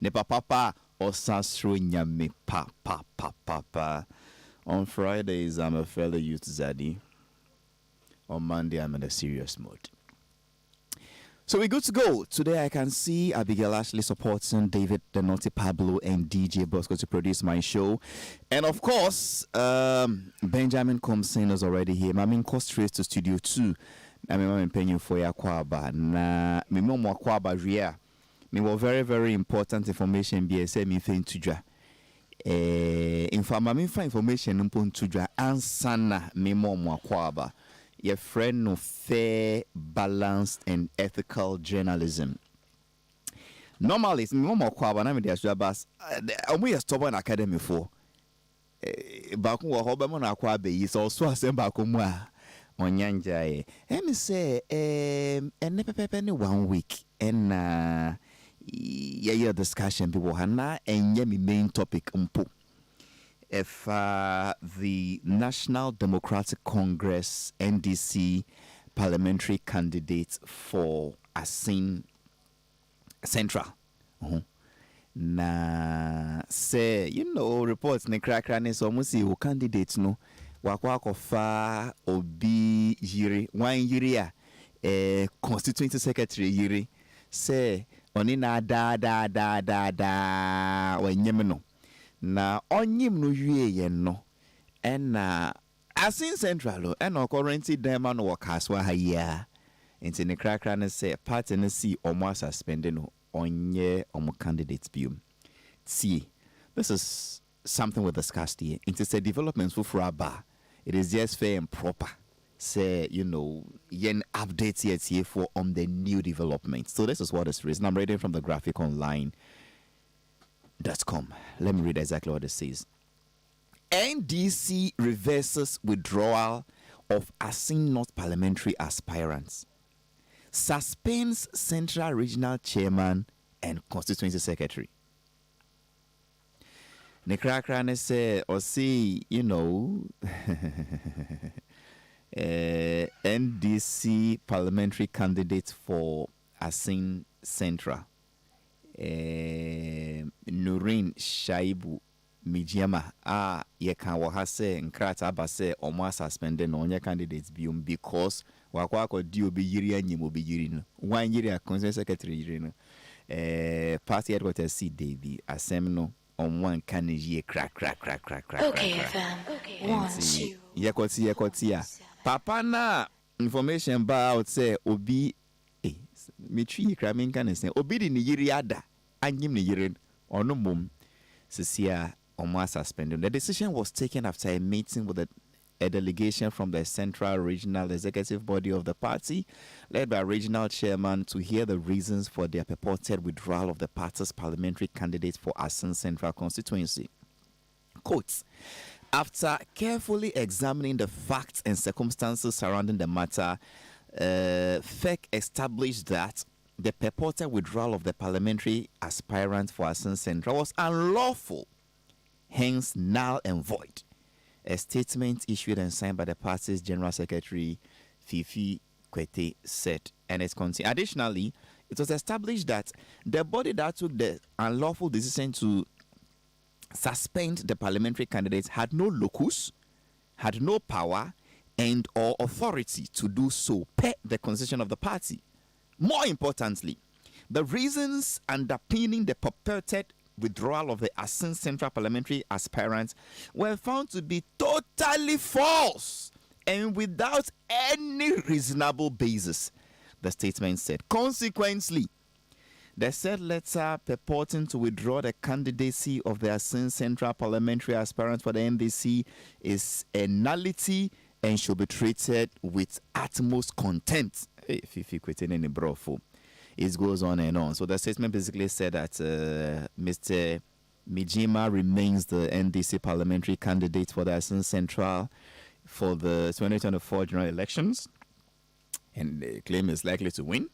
Ne papa or Sasro Nyame pa. On Fridays, I'm a fellow youth Zaddy. On Monday, I'm in a serious mode. So we're good to go. Today I can see Abigail Ashley supporting David the Naughty Pablo and DJ Bosco to produce my show. And of course, Benjamin Comson is already here. I'm in cost straight to Studio 2. I'm paying for your kwaba. Na me mo kwaba ria. Me were very, very important information BSM me fin tudra. Information mpon tudra ansana me mo kwaba. Your friend no fair, balanced, and ethical journalism. Normally, it's more kwaba na me dey asubas. We are stubborn academy for. Baku wa hoba mo na kwaba yi so asem baku mu a onyanja e. Me say ene pepepe ni 1 week and your discussion people hana enye me main topic mpo. If the National Democratic Congress NDC parliamentary candidate for Asin Central, na say reports ne krakra ne so mo si o candidates no wakwa kofa obi yiri wan yiri a constituency secretary yiri say oni na da wanyem no na onyim no wie ye no na Asin Central no currently dem no wakaswa ha ya enti ne krakra ne say party ne si omo suspended no onye omo candidates biom. See, this is something we discussed here. It's a development for Fraba. It is just fair and proper. Say, yen updates here for on the new development. So this is what is written. I'm reading from the graphic online.com. Let me read exactly what it says. NDC reverses withdrawal of Asin North parliamentary aspirants. Suspends Central Regional Chairman and Constituency Secretary. Nekrakra say or see, NDC parliamentary candidate for Asin Central. Nurin Shaibu Mijama yekan wahase nkrata abase omo suspended no onye candidates biom because wakwa akodi obi yiri anyim obi yiri no wan yiri a concerned secretary yiri no party headquarters see Davy asem no on one can ye crack. Okay, fam. Okay. 1 2 Yekoti ya. Papa na information ba out say obi mitri kramin kan say obi di ni yiri ada anyim ni yiri ono mum sisia omo suspended. The decision was taken after a meeting with a delegation from the Central Regional Executive Body of the party, led by regional chairman, to hear the reasons for their purported withdrawal of the party's parliamentary candidate for Asin Central constituency. Quotes, after carefully examining the facts and circumstances surrounding the matter, FEC established that the purported withdrawal of the parliamentary aspirant for Asin Central was unlawful, hence null and void. A statement issued and signed by the party's General Secretary, Fifi Kwete, said. And it's continued. Additionally, it was established that the body that took the unlawful decision to suspend the parliamentary candidates had no locus, had no power, and or authority to do so per the constitution of the party. More importantly, the reasons underpinning the purported withdrawal of the Asin Central parliamentary aspirants were found to be totally false and without any reasonable basis, the statement said. Consequently, the said letter purporting to withdraw the candidacy of the Asin Central parliamentary aspirant for the NDC is a nullity and should be treated with utmost contempt. It goes on and on. So the statement basically said that Mr. Mijima remains the NDC parliamentary candidate for the Asin Central for the 2024 general elections, and the claim is likely to win.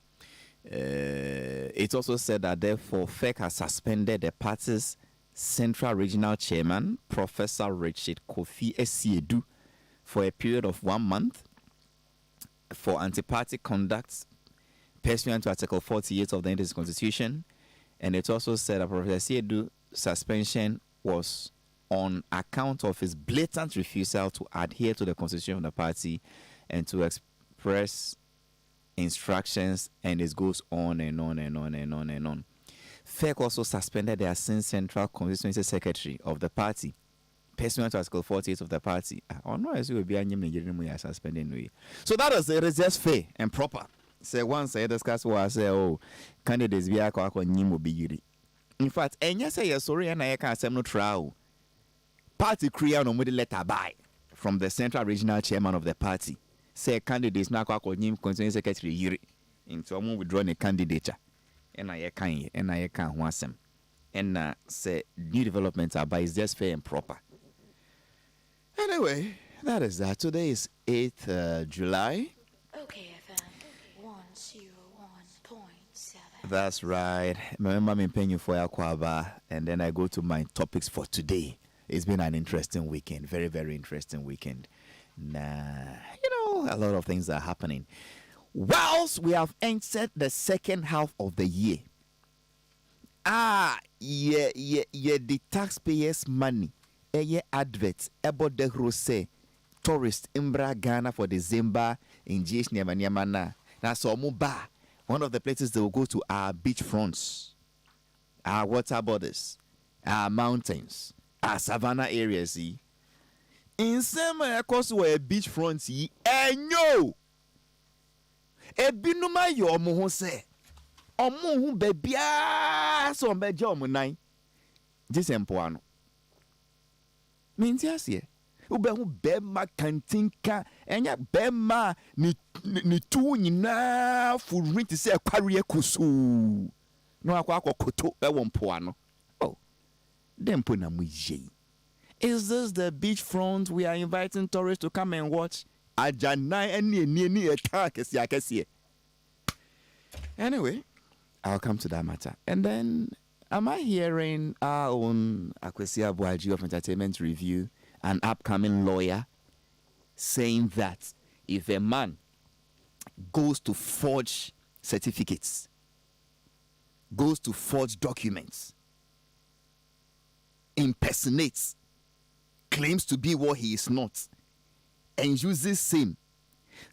It also said that therefore FEC has suspended the party's Central Regional Chairman, Professor Richard Kofi Esiedu, for a period of 1 month for anti-party conduct pursuant to Article 48 of the NDC Constitution, And it also said that Professor Siedu suspension was on account of his blatant refusal to adhere to the constitution of the party and to express instructions, and it goes on and on and on and on and on. FEC also suspended the Asin Central Constituency Secretary of the party, pursuant to Article 48 of the party. Or no, as you will be suspending. So that is it is just fair and proper. Say once I discuss what I say, oh, candidates be a in fact, and yes, I sorry, and I can't say no trial. Party create no letter by from the Central Regional Chairman of the party. Say candidates now call him Constituency Secretary Yuri. Into someone withdraw a candidature. And I can't want them. And say new developments are by is just fair and proper. Anyway, that is that. Today is 8th July. Okay, FM 101.7. That's right. Remember me paying you for Akwaba, and then I go to my topics for today. It's been an interesting weekend, very, very interesting weekend. A lot of things are happening. Whilst we have entered the second half of the year, the taxpayers' money, adverts about the Rose tourist Imbra Ghana for December in GH Nyamana. That's Omuba. One of the places they will go to are beach fronts, our water borders, our mountains, our savannah areas. In some course where beach fronts, and yo, a binuma yo omo se, omo bebia so beja omo nine. Just empoano. Means yes, ye. Ube hu bema kantinka, enya bema ni tu nyina furin ti se kware kusu. No akwa koto e wo mpoano. Oh. Dempo na mu ye. Is this the beach front we are inviting tourists to come and watch? Anyway, I'll come to that matter. And then, am I hearing our own Akwesi Abuaji of Entertainment Review, an upcoming lawyer, saying that if a man goes to forge certificates, goes to forge documents, impersonates, claims to be what he is not, and uses same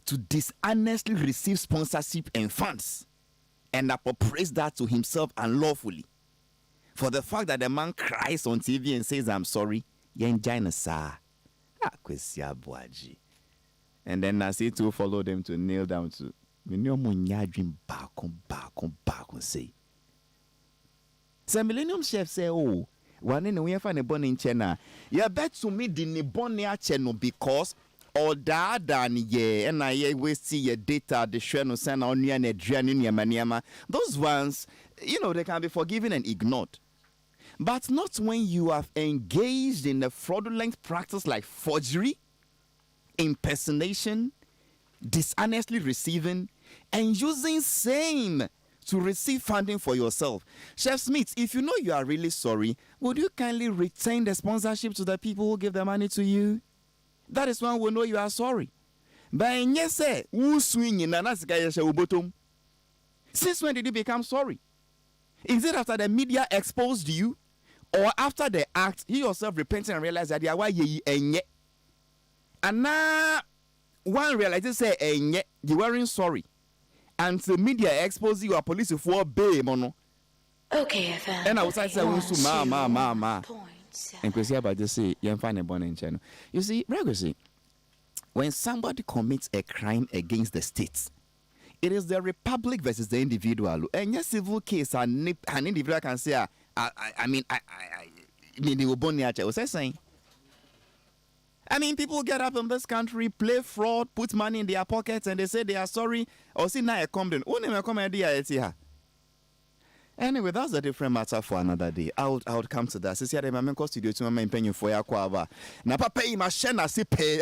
to dishonestly receive sponsorship and funds and appropriates that to himself unlawfully, for the fact that the man cries on TV and says, I'm sorry, and then Nasi too followed them to kneel down to say. Some millennium chef say, oh, one in the way for the bonning chena. You bet to me the bonnia channel because or that than ye and I waste your data, the sheno send on you and a in your maniama. Those ones, they can be forgiven and ignored. But not when you have engaged in a fraudulent practice like forgery, impersonation, dishonestly receiving, and using same to receive funding for yourself. Chef Smith, if you know you are really sorry, would you kindly retain the sponsorship to the people who give the money to you? That is when we know you are sorry. But yes, sir, since when did you become sorry? Is it after the media exposed you, or after the act, he yourself repented and realized that you are and now one realizes say you weren't sorry. And the media expose you, a police for bay mono. Okay, FM. And I was say, ma. And Chrissy about to say, you find a bonnet channel. You see, regularly, when somebody commits a crime against the state, it is the republic versus the individual. And your civil case, an individual can say, I mean, they were born was I saying? I mean, people get up in this country, play fraud, put money in their pockets, and they say they are sorry. Or see now, anyway, that's a different matter for another day. I would come to that. Since I'm in studio to my penny for your quava. Na papa, my shena si pay.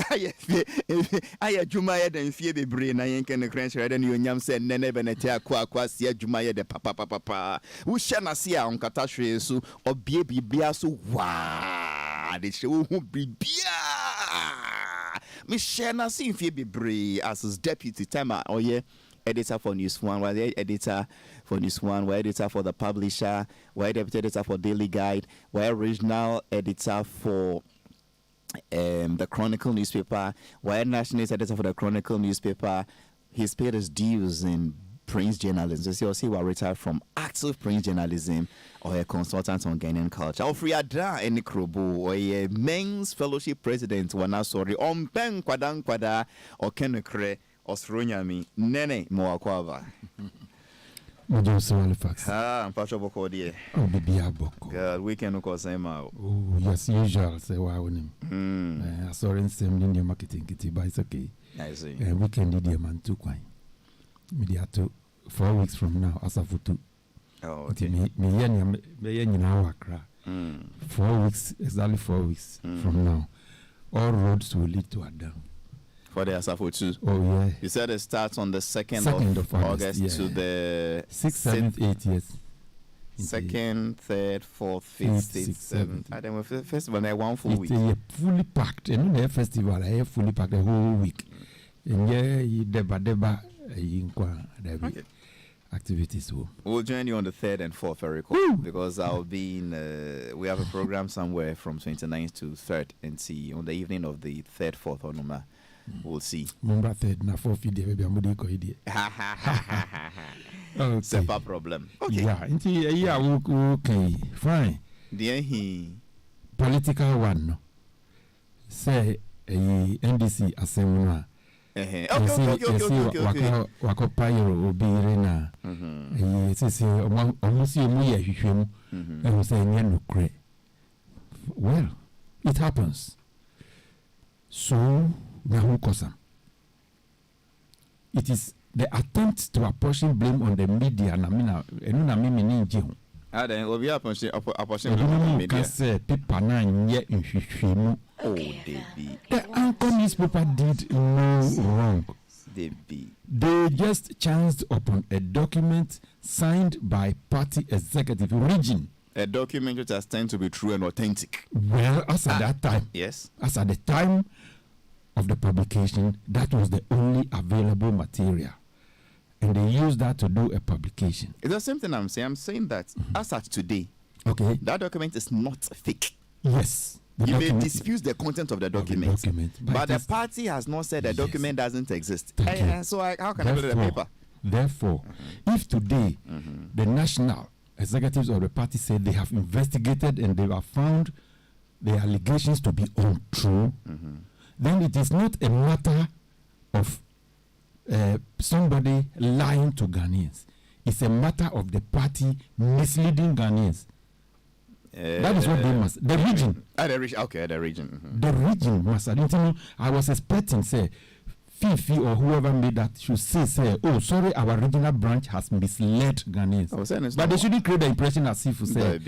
I Jumaya than fear the brain. I ain't can crunch red and you yam said Nene Benetia qua see Jumaya the papa. Who shana see on Katashe so or baby biasu. Wow, the show won't be beer. Miss Shana see fear be brave as his deputy timer. Oh, yeah. editor for News One, we're the editor for News One, we're editor for The Publisher, we're deputy editor for Daily Guide, we're regional editor for the Chronicle newspaper, we're national editor for the Chronicle newspaper. He's paid his dues in print journalism. So see, we're retired from active print journalism or a consultant on Ghanaian culture. Or free adra any krobo or a men's fellowship president. Wana sorry on pen kwadang kwada or kenekre or sronyami nene moakwava. Halifax. I'm Pacho Boko dear. Oh, baby, Boko. God, we can go same out. Oh, yes, usual. Say, wow, I saw in some Indian marketing kitty, but it's okay. I see. We can need a man too, quite. Media 4 weeks from now, as a photo. Oh, okay. Me 4 weeks, exactly 4 weeks from now, all roads will lead to Addo. For the Asafo too. Oh, yeah. You said it starts on the 2nd of August to the 6th, 7th, 8th, yes. 2nd, 3rd, 4th, 5th, 6th, 7th. I don't know, festival, I 1 full week. It's fully packed. And the festival, I fully packed the whole week. And yeah, deba, Okay. Activities. We'll join you on the 3rd and 4th, very cool. Because I'll be in, we have a program somewhere from 29th to 3rd and see on the evening of the 3rd, 4th, or no, we'll see. Remember 3rd, na 4th, baby, I'm going to go idea. It's a problem. Okay. Yeah, okay, fine. Dear he. Political one, no. Say, NDC assembly. Okay. Wako payro obirena. Say almost you hwehwem. And say no cre. Well, it happens. So now kosa. It is the attempt to apportion blame on the media. Na mimi ni nje. Then will be apportion blame on the media. Say people na nye hwehwem. Oh, Debbie. The Anchor newspaper did no wrong. Debbie. They just chanced upon a document signed by party executive region. A document which has tended to be true and authentic. Well, as at that time. Yes. As at the time of the publication, that was the only available material. And they used that to do a publication. It's the same thing I'm saying. I'm saying that as at today, okay, that document is not fake. Yes. You may dispute the content of the document, but the it party has not said the document doesn't exist. So how can I put it in the paper? Therefore, if today the national executives of the party say they have investigated and they have found the allegations to be untrue, then it is not a matter of somebody lying to Ghanaians. It's a matter of the party misleading Ghanaians. That is what they must. The region. Okay, the region. The region must. I was expecting, say, Fifi or whoever made that should say, oh, sorry, our regional branch has misled Ghanaians. But they shouldn't create the impression as if say.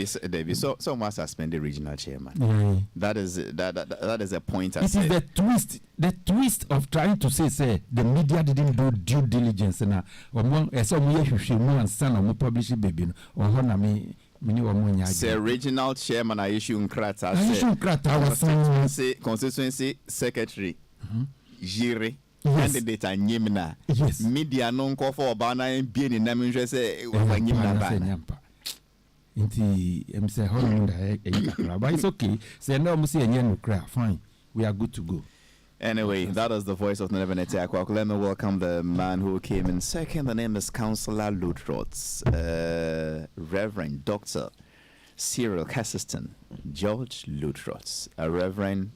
So must suspend the regional chairman. Yeah. That is a point. It is the twist of trying to say the media didn't do due diligence and some publish it, baby, or say regional chairman I issue Nkrata constituency secretary Jiri candidate and Yimna. Yes. Media non call for Bana and being in Namin say Yimna. But it's okay. Say no musi cry. Fine. We are good to go. Anyway, that is the voice of Nevenete Akwak. Let me welcome the man who came in second. The name is Councillor Lutrots, Reverend Dr. Cyril Cassiston, George Lutrots, a reverend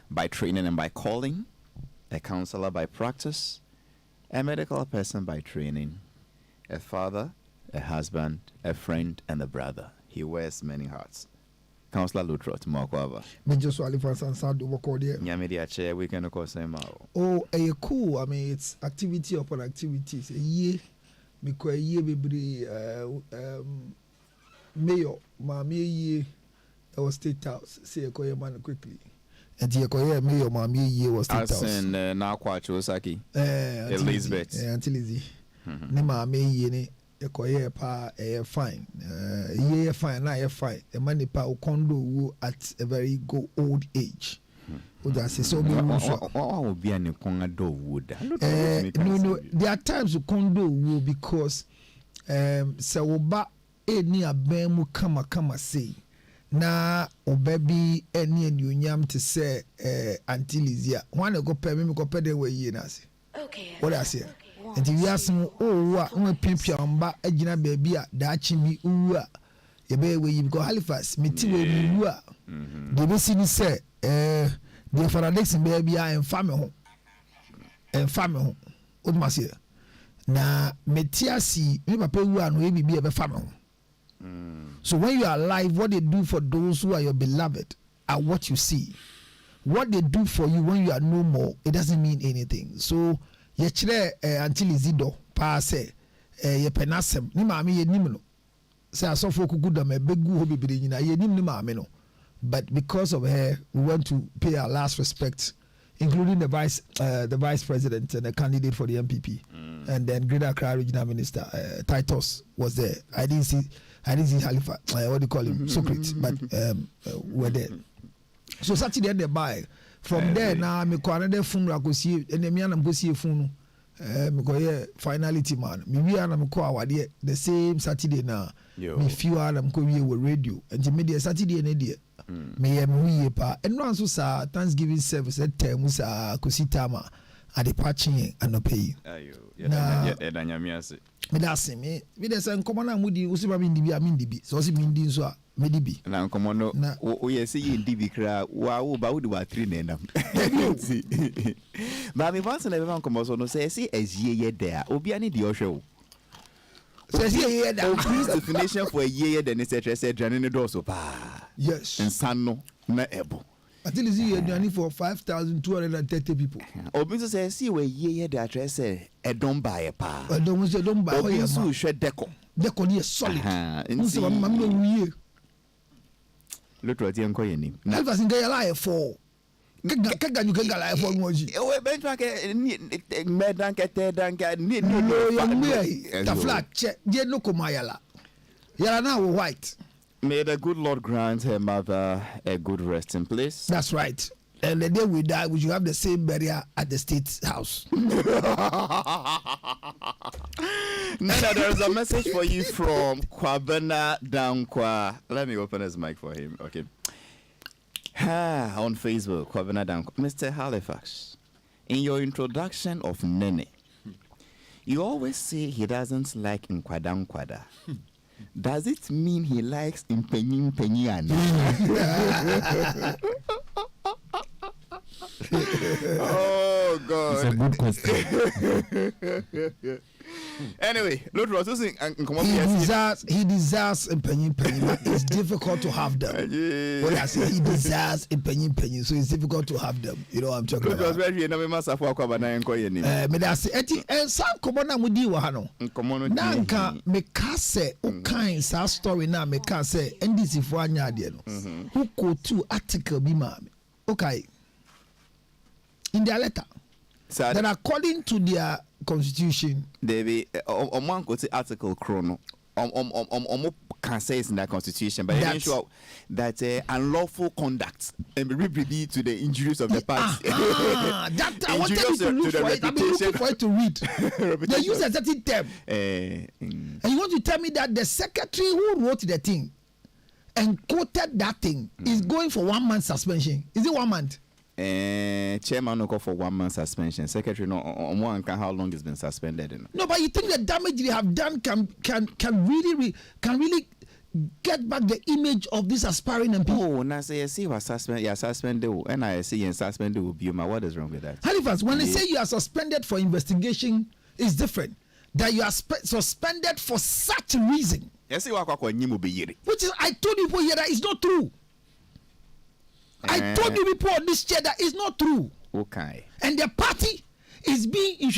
by training and by calling, a counselor by practice, a medical person by training, a father, a husband, a friend, and a brother. He wears many hats. Councillor Lutrot, Mokwava. Major Halifax Ansah Addo. Nyamidia chair, we can of course say Oh, cool. I mean, it's activity upon activities. A year, because a year, baby, mayor, mammy, year, or state house. Say a coy man quickly. And the coy mayor, mammy, year was state house. And now quite Osaki. Elizabeth. Until Lizzie. Nema may ye. Ekoye pa fine. Ye fine, na ye fine. A money pa condo at a very old age. so be an Conado wood. No, there are times you condo wood because so ba any abemu kama say na obaby any nyam to say until Lizia one go pay me go pay the way ye na say Okay. what I say and if you ask me oh we pimpia mba agina baby a da chimi uwa ye be we because Halifax meti we uwa the be see say the Faradix baby a enfame ho what must say na metiasi me papa uwa no e bibi e be fame ho. So when you are alive, what they do for those who are your beloved are what you see. What they do for you when you are no more, it doesn't mean anything. So yechire until izido pa say ye penasem ni maami ye nimno. Say asofo kukuda me begu ho bibire nyina ye nim ni maami no. But because of her, we want to pay our last respect, including the vice president and the candidate for the MPP, and then Greater Accra Regional Minister Titus was there. I didn't see Halifax. What do you call him? Socrates, but we're there. So Saturday they buy. From there now, me ko another funeral go see, and me and go see a funeral. Me go here finality man. Me and me ko awade the same Saturday now. Me few and go here with radio. And me the Saturday na there. Me we pa. And no so sa Thanksgiving service at time sa kusitama at the patching and no pay. Ayo. Ya Me da se me dey say nkomo na mudi usiba mi ndibi ami ndibi so si mi ndi so a me dibi na nkomo no o ye say ndibi kra wa wo ba wo di wa 3 na ndam ba mi fancy na be nkomo so no say ezie ye there obi ani di ohwe wo say ezie ye there please definition for a year then say drane ne do so pa yes nsan no na ebo until is here doing for 5,230 people. Obi say see we ye the address say e don buy pa. E don buy. Obi so hwe deco. Deco dey solid. Nsi ma me no wie. Lotro ti enko yenim. Na fa singa ya la for. Kaga you kaga la for moji. We benchmark me dan ke te dan ke ni no ya me. Ta flat che je no komayala. Yala na white. May the good Lord grant her mother a good resting place. That's right. And the day we die, we should have the same burial at the State House. Nana, there is a message for you from Kwabena Dankwa. Let me open his mic for him. Okay. On Facebook, Kwabena Dankwa. Mr. Halifax, in your introduction of Nene, you always say he doesn't like Nkwadankwada. Does it mean he likes Impenyin? Oh God! It's a good question. Anyway, Lord Ross, he deserves Impenyin. It's difficult to have them. What I say, he deserves Impenyin, so it's difficult to have them. You know what I'm talking about. Lord Ross, where you know me must have walked over na enko yeni. Me da say, some komona mudi wa hano. Nanka me kase ukain sa story na me kase NDC fo anya ade no. Who go to article bi ma me. Okay. In their letter, that according to their constitution, they be on go to article chrono. Can say it's in that constitution, but they ensure that unlawful conduct and be to the injuries of the party. That I wanted you to look for it. I've been looking for it to read. They use a certain term, and you want to tell me that the secretary who wrote the thing and quoted that thing is going for 1 month suspension? Is it 1 month? Chairman no go for 1 month suspension. Secretary no on one can how long it's been suspended. No, but you think the damage they have done can really get back the image of this aspiring MP? Oh, now say you see was suspended. You are suspended, and I see you suspended will be my. What is wrong with that? Halifax, when they say you are suspended for investigation, it's different. That you are suspended for such a reason. Yes, you are which is I told you before here that is not true. I told you before on this chair that is not true. Okay. And the party is being in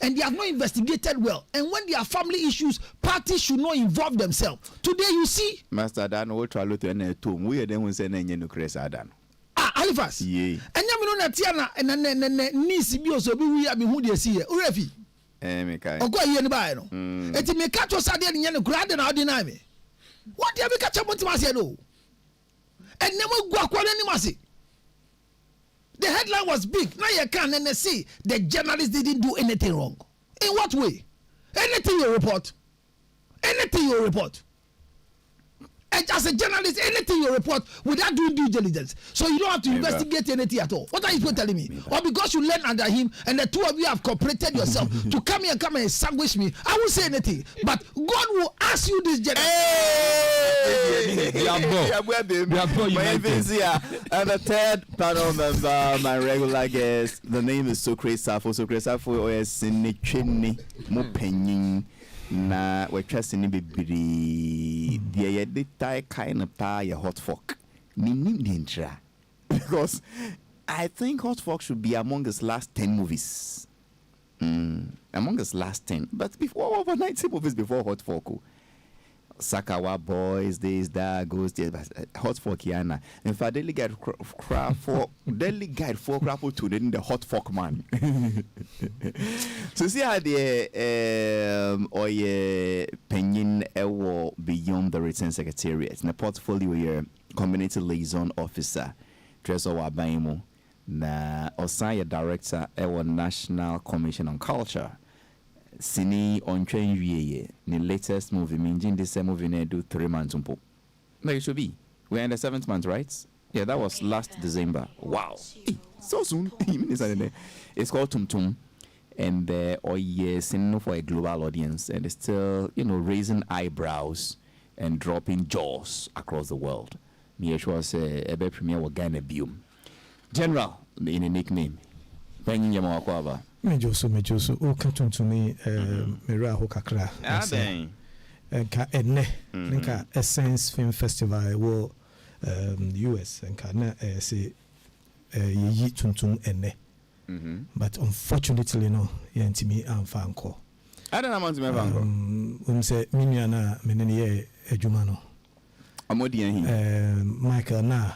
and they have not investigated well. And when there are family issues, parties should not involve themselves. Today you see, Master Dan, we try to end it. We are then say no crazy Adan. Halifax. Yeah. And you know that Tiana and niece be also be we have been who they see. Urefi. Mekai. Ogo here ni ba no. Eti me catch us ade ni nyane kura de na ade na me. What dey be catch up with me say no. And never go akwa ni mase. The headline was big. Now you can and see the journalist didn't do anything wrong. In what way? Anything you report. Anything you report. And as a journalist, anything you report without doing due diligence. So you don't have to investigate anything at all. What are you telling me? Or because you learn under him and the two of you have cooperated yourself to come here and come and sandwich me, I won't say anything. But God will ask you this journalist. And the third panel member, my regular guest, the name is Sokre Safo. Sokre Safo is Sinichini Mopenin. Na we trust in bibiri the tie kind of tie a hot fork because I think Hot Fork should be among his last 10 movies. Among his last 10, but before over 90 movies before Hot Fork. Sakawa Boys, this, that, goes there, but Hot Fork Yana. In fact, Daily Guide for Crapple to the Hot Fork man. So see how the pension ewo beyond the return secretariat in the portfolio here, community liaison officer, Tresor Wabaimo, na Osaya director ewo National Commission on Culture. Sini on train the latest movie meaning this movie ne do 3 months umpo. No, it should be. We're in the 7th month, right? Yeah, that was last December. Wow. So soon. It's called Tum Tum. And singing for a global audience and it's still, raising eyebrows and dropping jaws across the world. Me was a premier wa Ghana bium. General in a nickname. Penyin yama kwaba. Mejoso o katon to me mera ho kakra ka enne nka Essence Film Festival wo US nka na say yi tuntum enne but unfortunately no yentimi amfa anko ada na monti me banko say minia na menene ye adwuma no amodi an Michael na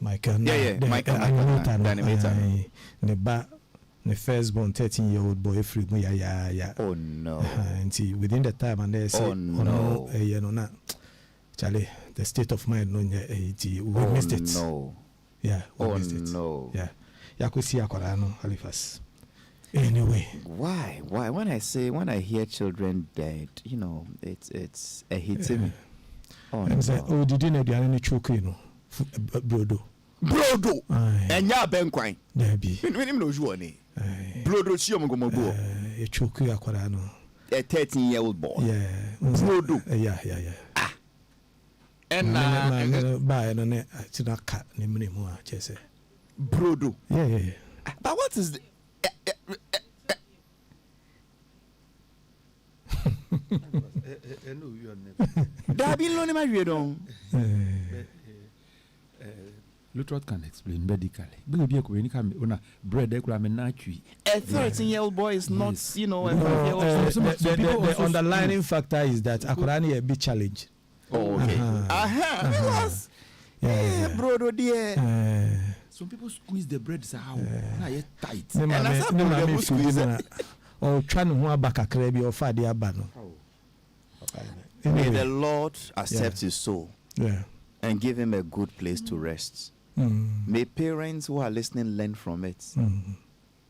Michael animator ne ba the firstborn 13-year-old boy free me ya. Oh no. And within the time and they say Charlie, the state of mind we missed it. No. Yeah, we missed it. No. Yeah. Yakusi Akorano Halifax. Anyway. Why? When I hear children dead, it's a hit to me. Oh, did you know the any choke, Brodo. And ya benquine. There be. When him no juani. Brodo Chiomogombo. A choke Akorano. A 13-year-old boy. Yeah. Brodo. Yeah. Ah. And by no to not cut name more, Jesse. Brodo. Yeah. But what is the Dabi lo ne ma wie don. Lutrot can explain medically. Baby ko ni kam una bread e kura me na twi. A 13-year-old boy is not, a 5-year-old. The underlying factor is that Akorani a big challenge. Oh, okay. Yes. Yeah, brodo dear. Some people squeeze the bread somehow. Yet tight. And that's how people squeeze it. Or trying to back a crabby or fadi abano. May the Lord accept his soul. Yeah. And give him a good place to rest. May parents who are listening learn from it.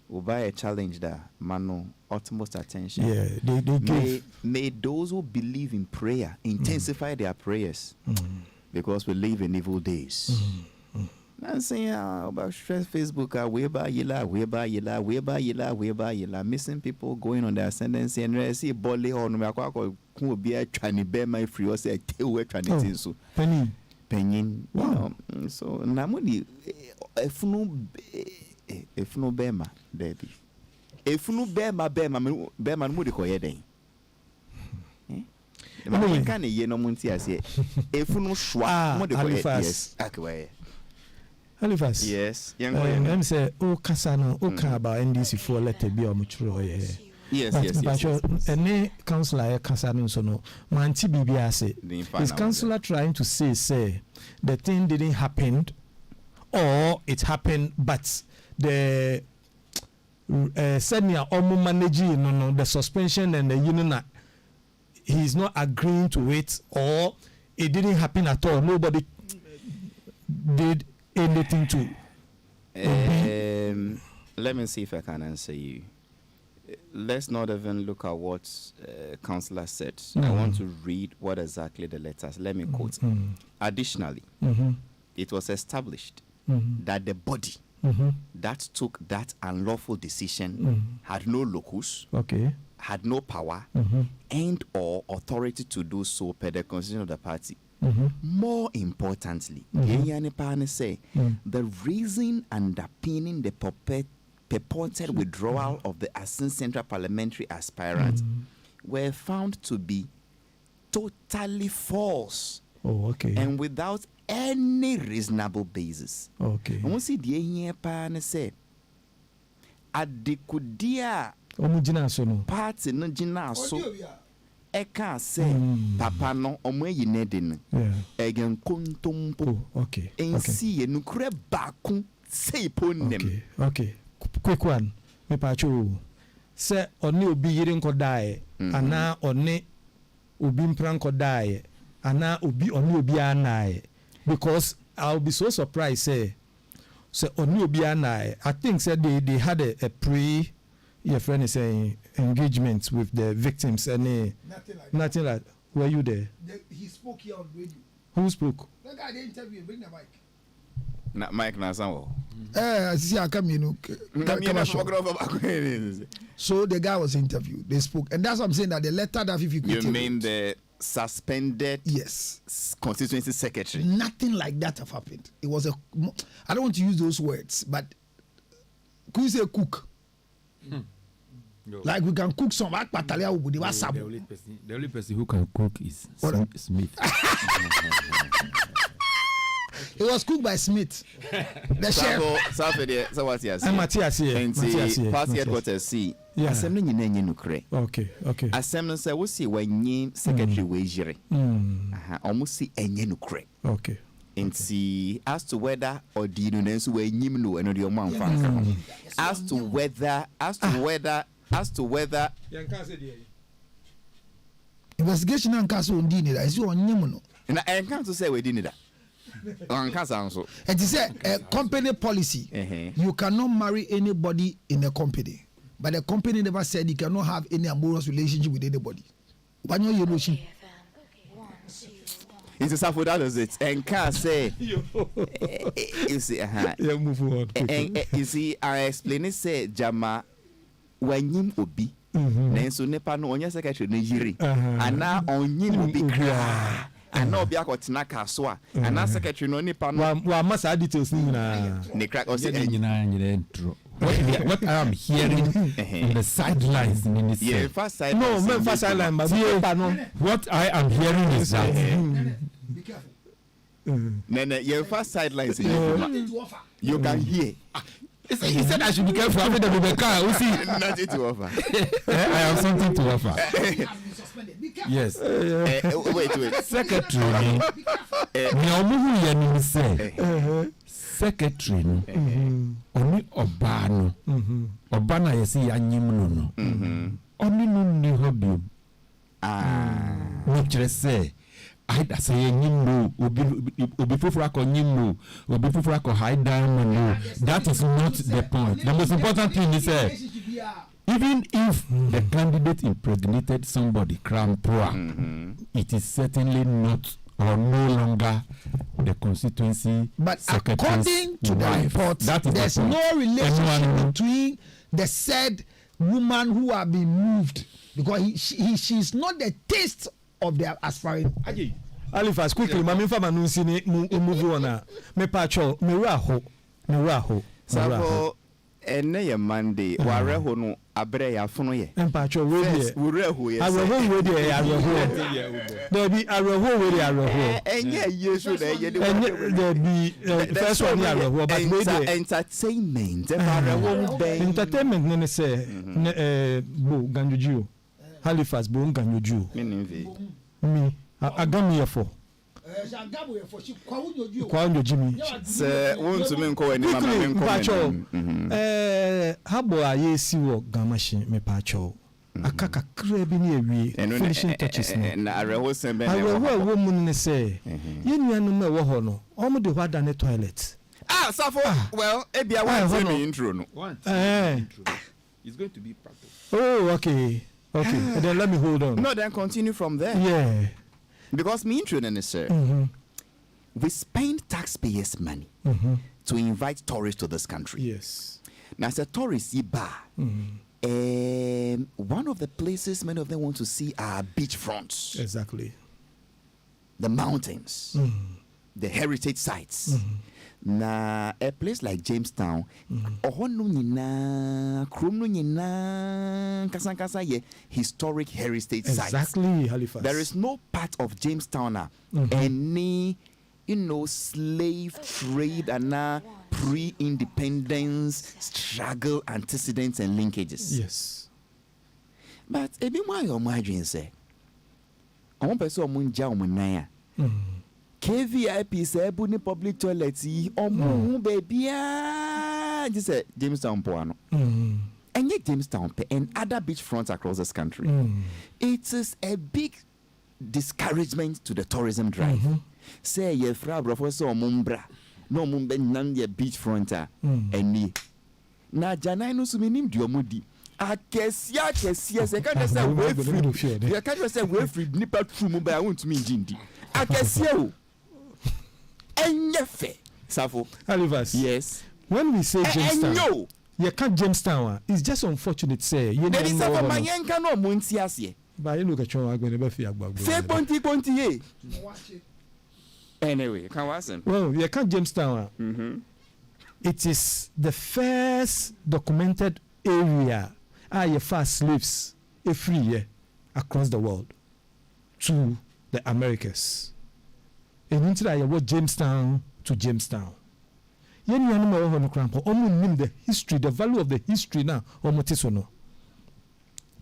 Will buy a challenge that Manu utmost attention. Yeah, they give. May those who believe in prayer intensify their prayers, because we live in evil days. I'm saying about stress Facebook, weba, missing people going on the ascendancy and I see bole on me who be a trying bear my free or say trying so penny. Wow. So namuni if no bema baby. If no bema mudi ko yeden. I can ye no munti ase. If no shwa mudi ko yes. Halifax. Yes. Them say kasa no ka about NDC for let be o mutro Yes. But any councillor kasa no so no manti bibia say. Is councillor trying to say the thing didn't happen or it happened but the senior omu managing no the suspension and the union he's not agreeing to it or it didn't happen at all, nobody did anything to Let me see if I can answer you. Let's not even look at what Councillor said. I want to read what exactly the letters. Let me quote. Additionally, it was established that the body that took that unlawful decision had no locus, had no power, and or authority to do so per the constitution of the party. More importantly, the reason underpinning the purported withdrawal of the Asin Central Parliamentary aspirants were found to be totally false and without any reasonable basis. And we see the here pan say adekudia party no jina so eka say papa no omo yinedin egen kontompo ensi enukure baku say ponem. Quick one. Me pacho say oni obi yire nko dae ana oni obi mpran nko dae ana obi oni obi anae, because I'll be so surprised say oni obi anae. I think said they had a pre your friend is saying engagement with the victims and nothing like were you there? He spoke here on radio. Who spoke? That guy they interview, bring the mic. Mike Nasanwo. See, I come, So the guy was interviewed. They spoke, and that's what I'm saying, that the letter that if you mean the suspended constituency secretary? Nothing like that have happened. It was I don't want to use those words, but could you say cook? Like we can cook some the only person who can cook is Smith. It was cooked by Smith. The chef. So what's yes? And Matthias here. And see, party headquarters see. Assembly nyine nukre. Okay. Assembly say we see when ye secretary wejire. Almost see enye nukre. Okay. And see as to whether or the units were nyimno and your man fan. As to whether. Investigation and castle on dinner is your name. And I can't say we didn't that. And he said a company policy. You cannot marry anybody in a company, but the company never said you cannot have any amorous relationship with anybody. But you know she. It's a suffer that is it. And can say you see, move on. You see, I explain it. Say Jama when you obi. Then so nepa no onya secretary ne yiri. Ana onyi obi kra. And no be akotina kaswa and na secretary no nipa no wa masa details ni na ne crack or say what I am hearing in the sidelines in this first sideline no first sideline but what I am hearing is that Be careful. Nene your first sidelines you can hear. He said I should be careful after the car. We see nothing to offer. I have something to offer. Yes. Wait. Secretary. Secretary. Oni Obano. Obana yesi yanyim no. Oni no ni hobby. Which say. I say nyimbo obi fufura ko nyimbo obi fufura ko high down no. That is not the point. The most important thing is even if the candidate impregnated somebody crown poor, it is certainly not or no longer the constituency. But according to the report, there's no relationship between the said woman who have been moved because she's not the taste of their aspiring. Halifax quickly, mami fama nunsi ni move on. Me pacho, me raho. So ene ye Monday, wareho no abre ya fono ye. Pacho we dey. Wareho ye. Areho we dey areho. There be areho we dey areho. Enye yesu dey ye there be first one areho but we dey entertainment. Areho be entertainment ne say bo ganjoju. Halifax bo ganjoju. Me agami ye for kwa Jimmy se won to me nko ani mama me nko pacho habo ayesi wo gamashi me pacho akaka kra bi na ewie finishing touches na areho sembe ne wo mu ne se ye nuanu me wo ho no omo de hwada ne toilet Safo, well, Ebia wants to intro. No. It's going to be practice. Oh, okay. Then let me hold on. No, then continue from there. Yeah. Because me intro, then, sir. We spend taxpayers' money to invite tourists to this country. Yes. Now, as a tourist, one of the places many of them want to see are beach fronts. Exactly. The mountains, the heritage sites. Na a place like Jamestown, historic heritage sites. Exactly, Halifax. There is no part of Jamestown any, slave trade and pre-independence struggle antecedents and linkages. Yes. But ebi why your margin say? I want person munja omunaya. KVIP say bu ni public toilets yi omu baby just say Jamestown poano. And yet Jamestown and other beach fronts across this country. It is a big discouragement to the tourism drive. Say ye fra professor omumbra no mumbe nan ye beach fronta eni. Na janai no suminim diomudi. Akesia se kan say we free. You can say we free nipa true mobile I want to mean jindi. Akesia o. Enyefe. Safo. Halifax. Yes. When we say Jamestown, no. You can't Jamestown. It's just unfortunate say. You there is a manyenka no muntiasie. But you look at your going to be agba. Say ponti. Anyway, can wasn't. Well, you can't Jamestown. It is the first documented area you fast slaves free year across the world to the Americas. And into that you were Jamestown to Jamestown. You know the history, the value of the history now.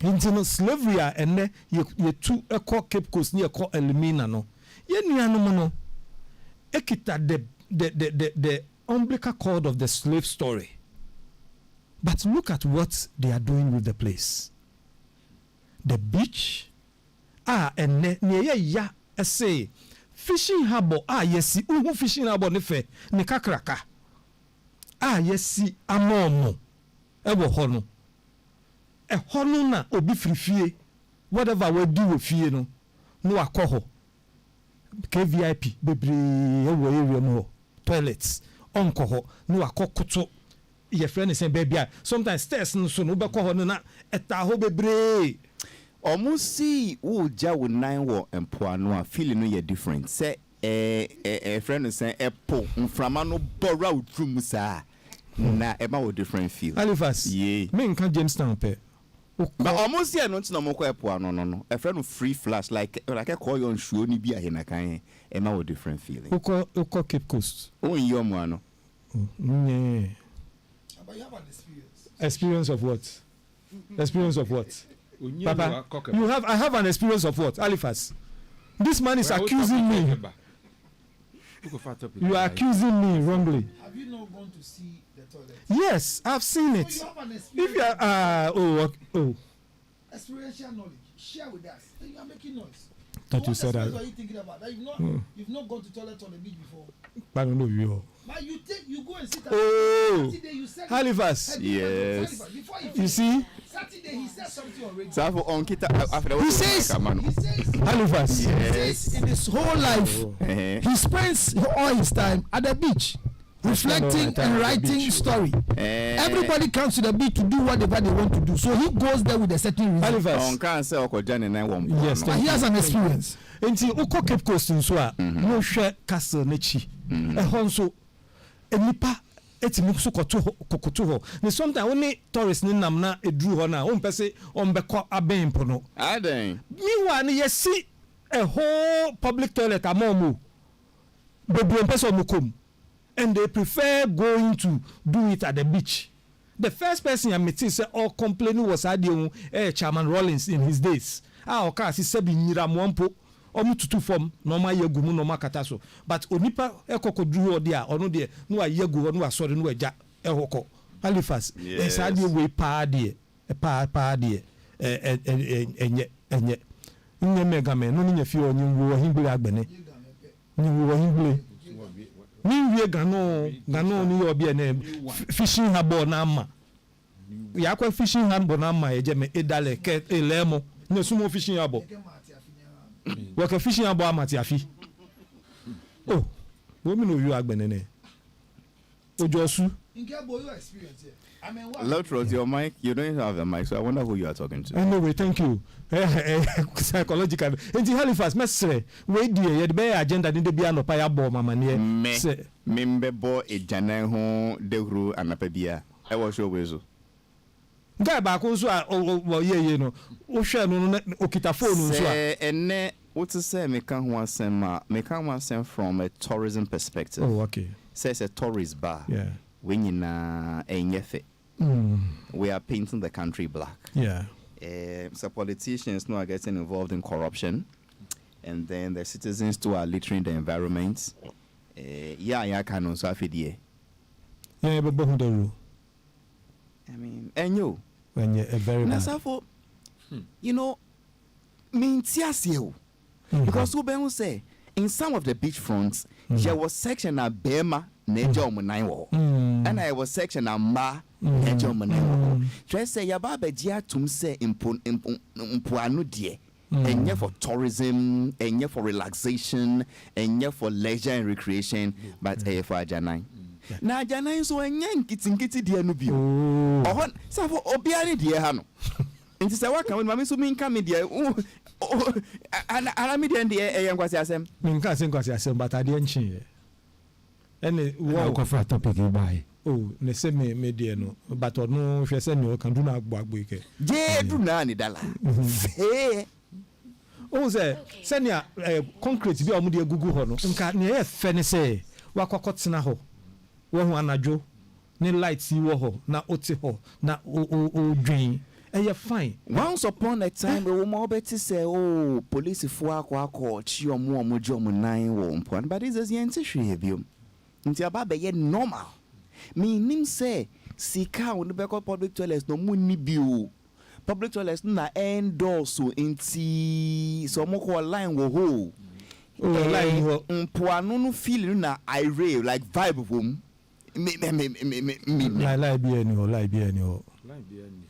Into slavery and then you two Cape Coast near Elimina no. You know the umbilical cord of the slave story. But look at what they are doing with the place. The beach, and near say fishing harbor, yes, fishing harbor nefe, ne kakraka. Yes, amomo, ewo hono. E hono na obi free whatever we do with fie no akoho. KVIP, bebre, area mo, toilets, onkoho, no akokoto. Your friend is saying, baby, sometimes stairs no so no be ko hono na eta ho bebre. Almost see who ja with 9 war and poano feeling no ye different. Say a friend is saying epo mframa no bora utrum sa na eba wo different feel. Halifax. Yeah. Me nka Jamestown pe. But almost here no no moko epo no. A friend free flash like I call you on show ni bi ahe na kan ema wo different feeling. Uko Cape Coast. Oh yo mo ano. Yeah. But you have an experience. Experience of what? Experience of what? Papa, I have an experience of what? Halifax. This man is accusing me. You are accusing me wrongly. Have you not gone to see the toilet? Yes, I've seen it. So you have an experience. If you are experiential knowledge, share with us. Then you are making noise. Thought you said that. What are you thinking about? That you've not gone to toilet on the beach before. I don't know you. But you go and sit at Saturday, you said Halifax. Yes. You see? Saturday he said something already. He says Halifax. Yes. In his whole life, he spends all his time at the beach, reflecting and writing story. Everybody comes to the beach to do whatever they want to do, so he goes there with a certain reason. Halifax. Yes, but he has an experience. Until Oko Cape Coast in Swa, no share castle nechi. A honso, a nipa. Eti musu kokoto ho. Ni sometimes only tourists ni namna edru ho na on pese on beko aben pono. Aden. Meanwhile ni yesi a whole public toilet amomu. Bebu pese omukom. And they prefer going to do it at the beach. The first person I met say all complaining was Adio Chairman Rollins in his days. Oka si sebi nyira mwampo. Omu tutu form normal yegumu normal kataso but onipa ekoko duru odi a ono de no ayegu ono asore no agya ehoko Halifax esade we pa de pa de enye nye mega me no nya fi onye wo himbule agbene nye wo himbule we gano ni obi na fishing harbor na ama ya kwa fishing harbor na ama eje me edale ke elemo no sumo fishing harbor wo fishing harbor amati afi oh wo mi no yu agbenene ojosu Incredible your experience here. I mean, what? Lotros, your mic, you don't even have the mic, so I wonder who you are talking to. Anyway, thank you. Psychological. Enti Halifax, mesre, we die, ye be agenda ni de bia no pa ya bo mama ne. Me bo e jana ho dehuru anapa bia. E wo show wezo. Guy ba ko so ye no. Wo hwe no okita phone so a. Ene what to say me kan ho asem from a tourism perspective. Oh, okay. Says a tourist bar. Yeah. When you na enyefe. We are painting the country black. Yeah. So politicians now are getting involved in corruption, and then the citizens too are littering the environment. Yeah, can also afidie. Yeah, but who the rule? I mean, and you when you're a very nice for, you know, mean you because who ben say in some of the beach fronts there was section of Bema. And I was section of Ma Nejo. Just say Yababa Dia Tum say Impuanu die. And yeah for tourism, and yeah for relaxation, and yeah for leisure and recreation, but for Janai. Now Janai so a yank kitty dear nubi. Oh, what? So for Obiani dear Hano. And this is what can Mammy Sumin come dear. Oh, and I'm in the air and was asem. Minka sing was asem, but I didn't change. And Wow, for a topic you buy. Oh, ne se me dear no, but no, if you send you can do not work week. Yeah, do nani dala. Oh, send ya concrete be omu de gugu ho no. Nka ne e fe ne se wakwakotsena ho. Wo hu anajo ne lights yi wo ho na oti ho na o dwen. Eh, fine. Once upon a time, we were more better say, oh, police for aqua chi or more mojo nine won't point, but this is the anti-shreve. Into a baby yet normal. Me nim say, Sika on the back of public toilets no money bill. Public toilets na endorse so inti so more line wo ho. Line wo no feeling na irate like vibe of me.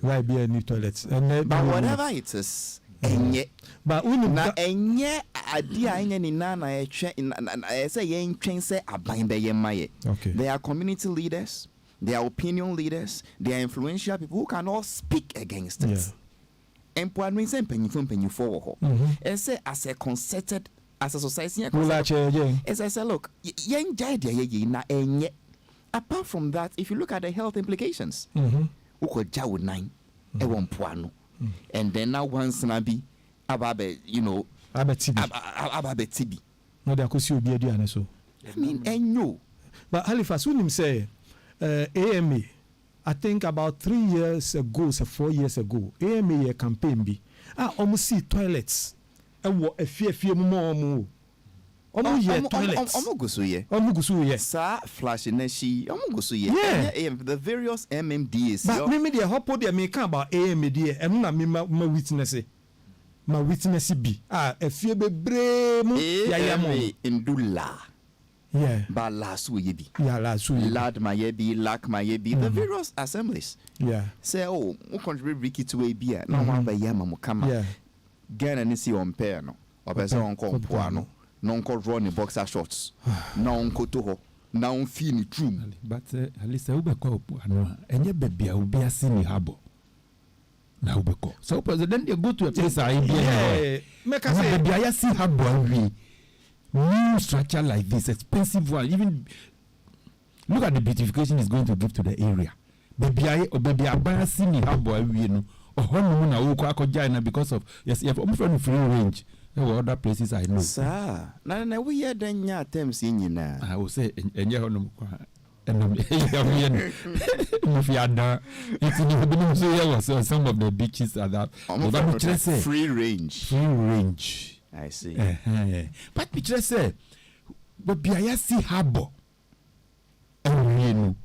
Like be any toilets. But whatever it is, but na enye idea enye ni na say yen train say aban be yen maye. Okay. They are community leaders, they are opinion leaders, they are influential people who can all speak against it. And po admin say penyu for ho. And say as a concerted as a society as I say look, yen idea ye na enye. Apart from that, if you look at the health implications, uko jawu nine, puano, and then now once nabi, ababe, you know, ababe tibi. No, there could be a so. I mean, and you. But Halifax, when him say, AMA, I think about 3 years ago, so 4 years ago, AMA campaign be, almost see toilets, and what a fear more. Omugusu ye. Sa flashing neshi. Omugusu ye. Yeah. The various MMDs. But me the hopo dey make about AMD and na me ma witness it. Ma witness be. E fie bebre mu ya mo. Indula. Yeah. Ba lasu ye bi. Yeah, lasu. Lad ma ye bi, lak ma ye bi. The various assemblies. Yeah. Say oh, mo contribute Ricky to a beer. No one ba yama mo kama. Yeah. Gana ni si on pair no. Obese on ko poano. Non ko run in boxer shorts. Na on ko to ho. Na on fi ni true. But Alisa ubeko ano enye baby obi asini habo. Na ubeko. So president they go to a place I be. Make I say baby I see habo new structure like this expensive one even look at the beautification it's going to give to the area. Baby I buy asini habo no. Ohono na wo ko akogya na because of yes you have free range. There were other places I know. Sir, na we hear then ya terms in na. I will say enye honum kwa enum if you ada if you been so here was some of the beaches are that free range. I see. But we just say but biaya see harbor. Even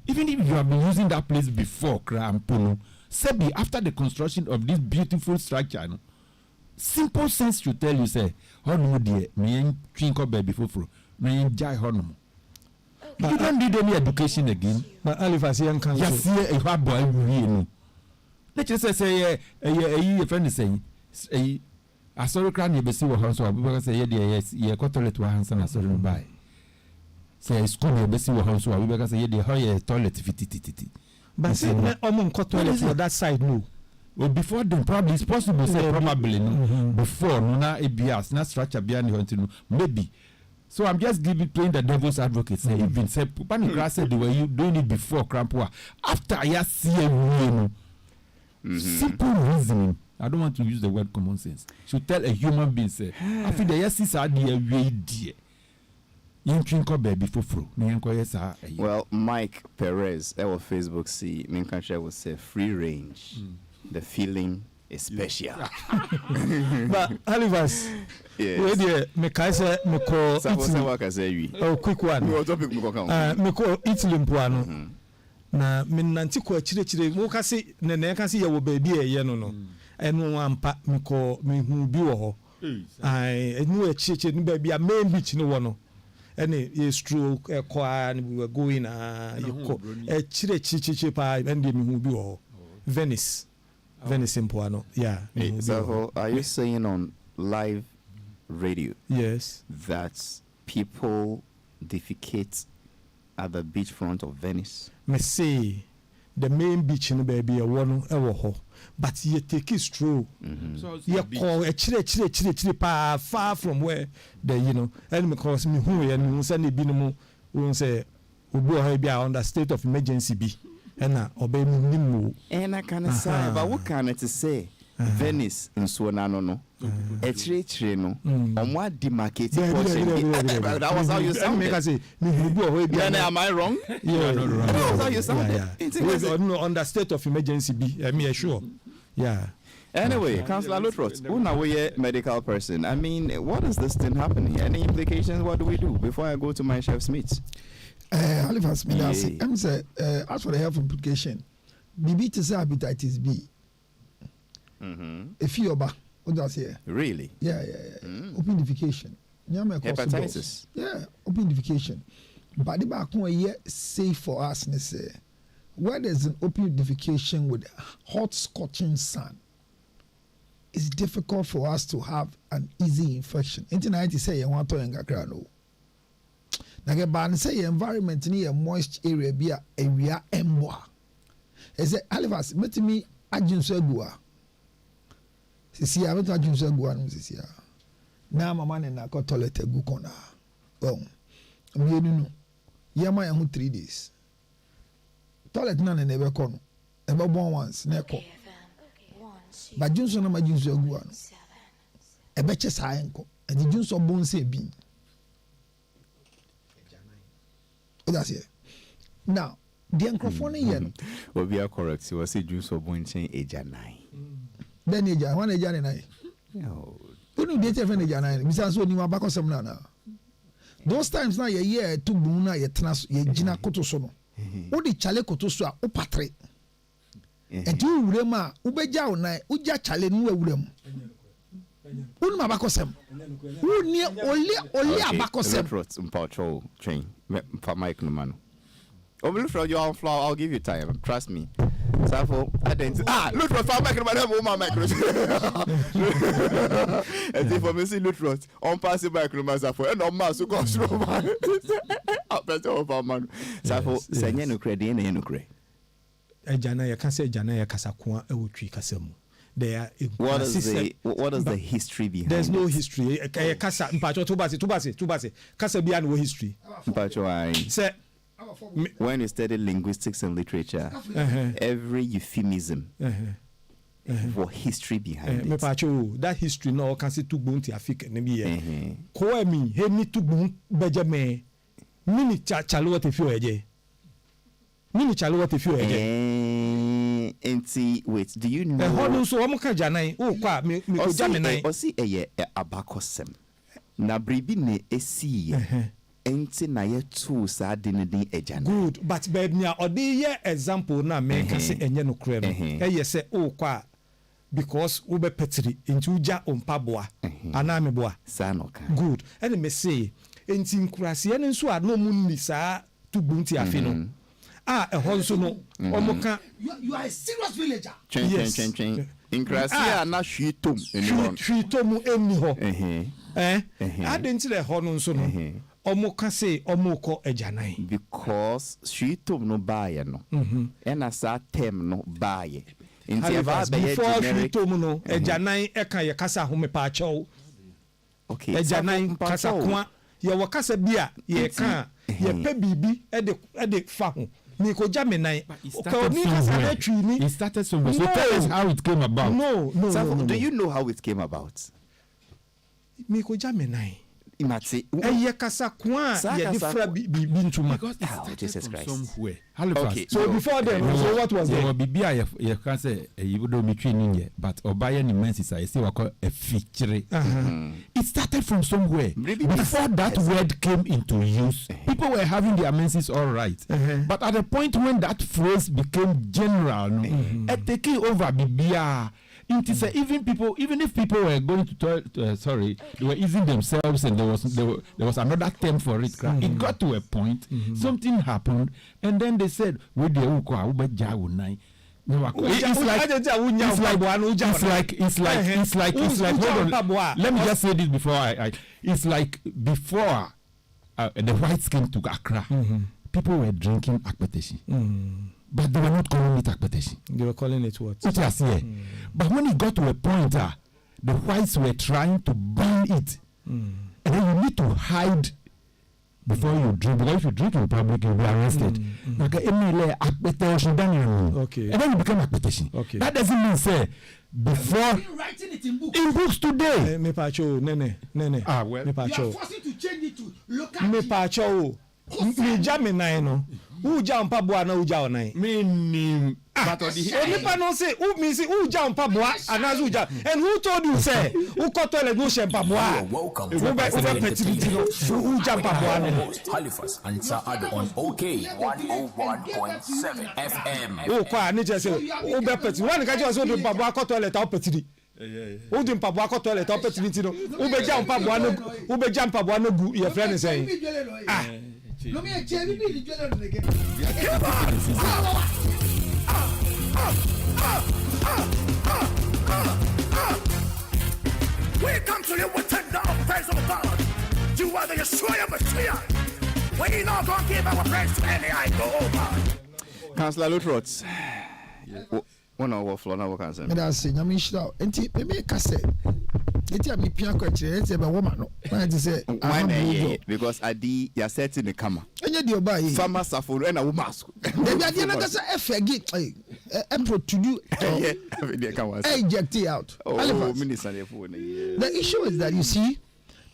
if you have been using that place before Krampono, say after the construction of this beautiful structure, no, simple sense should tell you say, "How no dear, me ain't drink up baby fufro, me ain't jai honum." You don't need any education again. But Halifax young council. Just see a hard boy no. Let's just say a friend is saying I saw a cranny be see what house or because say yes, ye got toilet to hands and I saw him buy. Say school be see what house or because say the higher toilet fit. But say toilet for that side no. Well, before then, probably it's possible. Say probably no. Before no na ABS na structure behind the maybe. So I'm just playing the devil's advocate. Say even say panic said the way you doing it before crampua. After I see a simple reasoning. I don't want to use the word common sense. Should tell a human being say after the yes is idea way dear. Baby for well, Mike Perez, our Facebook see, main country will say free range. The feeling is special. But Halifax, where the Mekaisa Meko quick one. Meko Italy Mpuano. Na minantiko chire mo kasi ne kasi ya wo baby e ye no enu ampa meko mehu bi wo ho ai enu e chire no baby a main beach no wo no ene ye stroke e kwa we were going e chire pa and mehu bi wo ho Venice Mpuano, yeah. So are you saying on live radio yes that people defecate at the beachfront of Venice? Me say the main beach in baby a one ho, but you take it stroll. You call a chile pa far from where the and because me who and send it binomo won't say we be under state of emergency be and obey me. And I can say, but what can I say? Venice in Suonano no. No. On what demarcated portion. That was how you sounded. Then am I wrong? Yeah, not wrong. That was how you sounded. No, under state of emergency be. I mean, sure. Yeah. Anyway, Councillor Lutrot, we're a medical person. I mean, what is this thing happening? Any implications? What do we do before I go to my chef Smith? Halifax, I'm say, as for the health implication, BB to say hepatitis B. If you're back, what does here? Really? Yeah. Open defecation. Hepatitis. Yeah, open defecation. But the back one here safe for us, say, where there's an open defecation with hot scorching sun, it's difficult for us to have an easy infection. Internet say you want to engagre no. Now, but say environment near a moist area be a area emwa. Is it Halifax? Met me ajun segua. Sisi ya metu ajun segua no sisi ya. Na mama ne na ko toilet egu kona. Oh, me no. Yama ya 3 days. Toilet na ne be kono. E be bon once na ko. Ba junso na ma junso egu ano. E be che sa enko. E di junso bon se bi. That's it. Now, the microphone here. Well, we are correct. So, I say juice of one chain age 9. Then age 9. No. You know, date friend age 9. Besides, when you are back on some now. Those times now, ye to buna ye trans ye jina koto sono. O di chale koto so o patre. And you urema ubeja ona uja chale nu ewurem. Unu mabakosem. Uni oli abakosem. Patrol train. For Mike Numano. Oh, look for your flower. I'll give you time. Trust me. Safo, look for Mike Numano. Mike and if I see look for on passing Mike Numano Safo and on mass who goes through man. Better over man. Safo, send no credit and no credit. Ejana ya kase ejana ya kasakwa ewutwi kasemu. What is the history behind There's it? no history. Kasa mpacho tubase. Kasa bia no history. Mpacho say when you study linguistics and literature, every euphemism for history behind it. Mpacho that history no can say tugbunti Africa ne bi ko mi he ni tugbun bejeme mini chalo what if you eje. Mini chalo what if you eje. Wait, do you know? Osi eye abakosem. Na bribi ne esi. Enti na ye tu sa dinidi ejana. Good, but babe nya odi ye example na me ka se enye no kure no. Eye se kwa because ube petri enti uja ompaboa. Ana meboa. Sa no ka. Good. And me say enti nkurase ene nso a no mu ni sa to bunti afino. Ah, a honso no. Omoka. You are a serious villager. Chen. In Krasia na hwitom eni hwitom eni ho. Adenti the hono nso no. Omoka say omoko ejanan. Because hwitom no baye no. Ena sa term no baye. Before hwitom no ejanan eka ye kasa ho mepa acho. Okay. Ejanan kasa kwa ye wakasa bia ye ka ye pe bibi e de fa ho. It started somewhere. So tell us how it came about. No. Do you know how it came about? Because because it started from somewhere. Okay. So before then, so what was there? You can say you don't be training but Obaya Mensis I say a feature. It started from somewhere. Before that word came into use, people were having their menses all right. But at the point when that phrase became general, taking over Bibia. Even if people were going to they were easing themselves, and there was another term for it. It got to a point, something happened, and then they said, it's like hold on. Let me just say this before it's like before the whites came to Accra, people were drinking akpeteshi. But they were not calling it akpeteshi. They were calling it what? But when it got to a point, the whites were trying to ban it. And then you need to hide before you drink. Because if you drink in public, you'll be arrested. Okay. And then you become akpeteshi. Okay. That doesn't mean, say, before. Writing it in books. In books today. Nene. Well. You are forcing to change it to local. Uja mpaboa na uja onai. Meaning, but onipa no say who mean say uja mpaboa anazu uja, and who told you say who got toilet no she mpaboa. Welcome to uja mpaboa no. Halifax Ansah Addo on OK 101.7 FM. O kwa ni je say o be petri one ka je so do mpaboa ko toilet o petri. O do mpaboa ko toilet o petri ti no. U be ja mpaboa no gu your friend say. No me eche bibi di jelo again. We come to you with tender praise of God. You are the Yeshua Mashiach. We not gonna give our praise to any idol, oh God. Councillor Lutrots. One hour floor now can say. Me da say nyame shira. Enti me ka say. Enti am pia kwa kire enti be woman no. Why to say because adi ya set in the camera. Enye di oba yi. Farmer safo and a woman. Debi adi na ka say efegi produce eject it out. The issue is that you see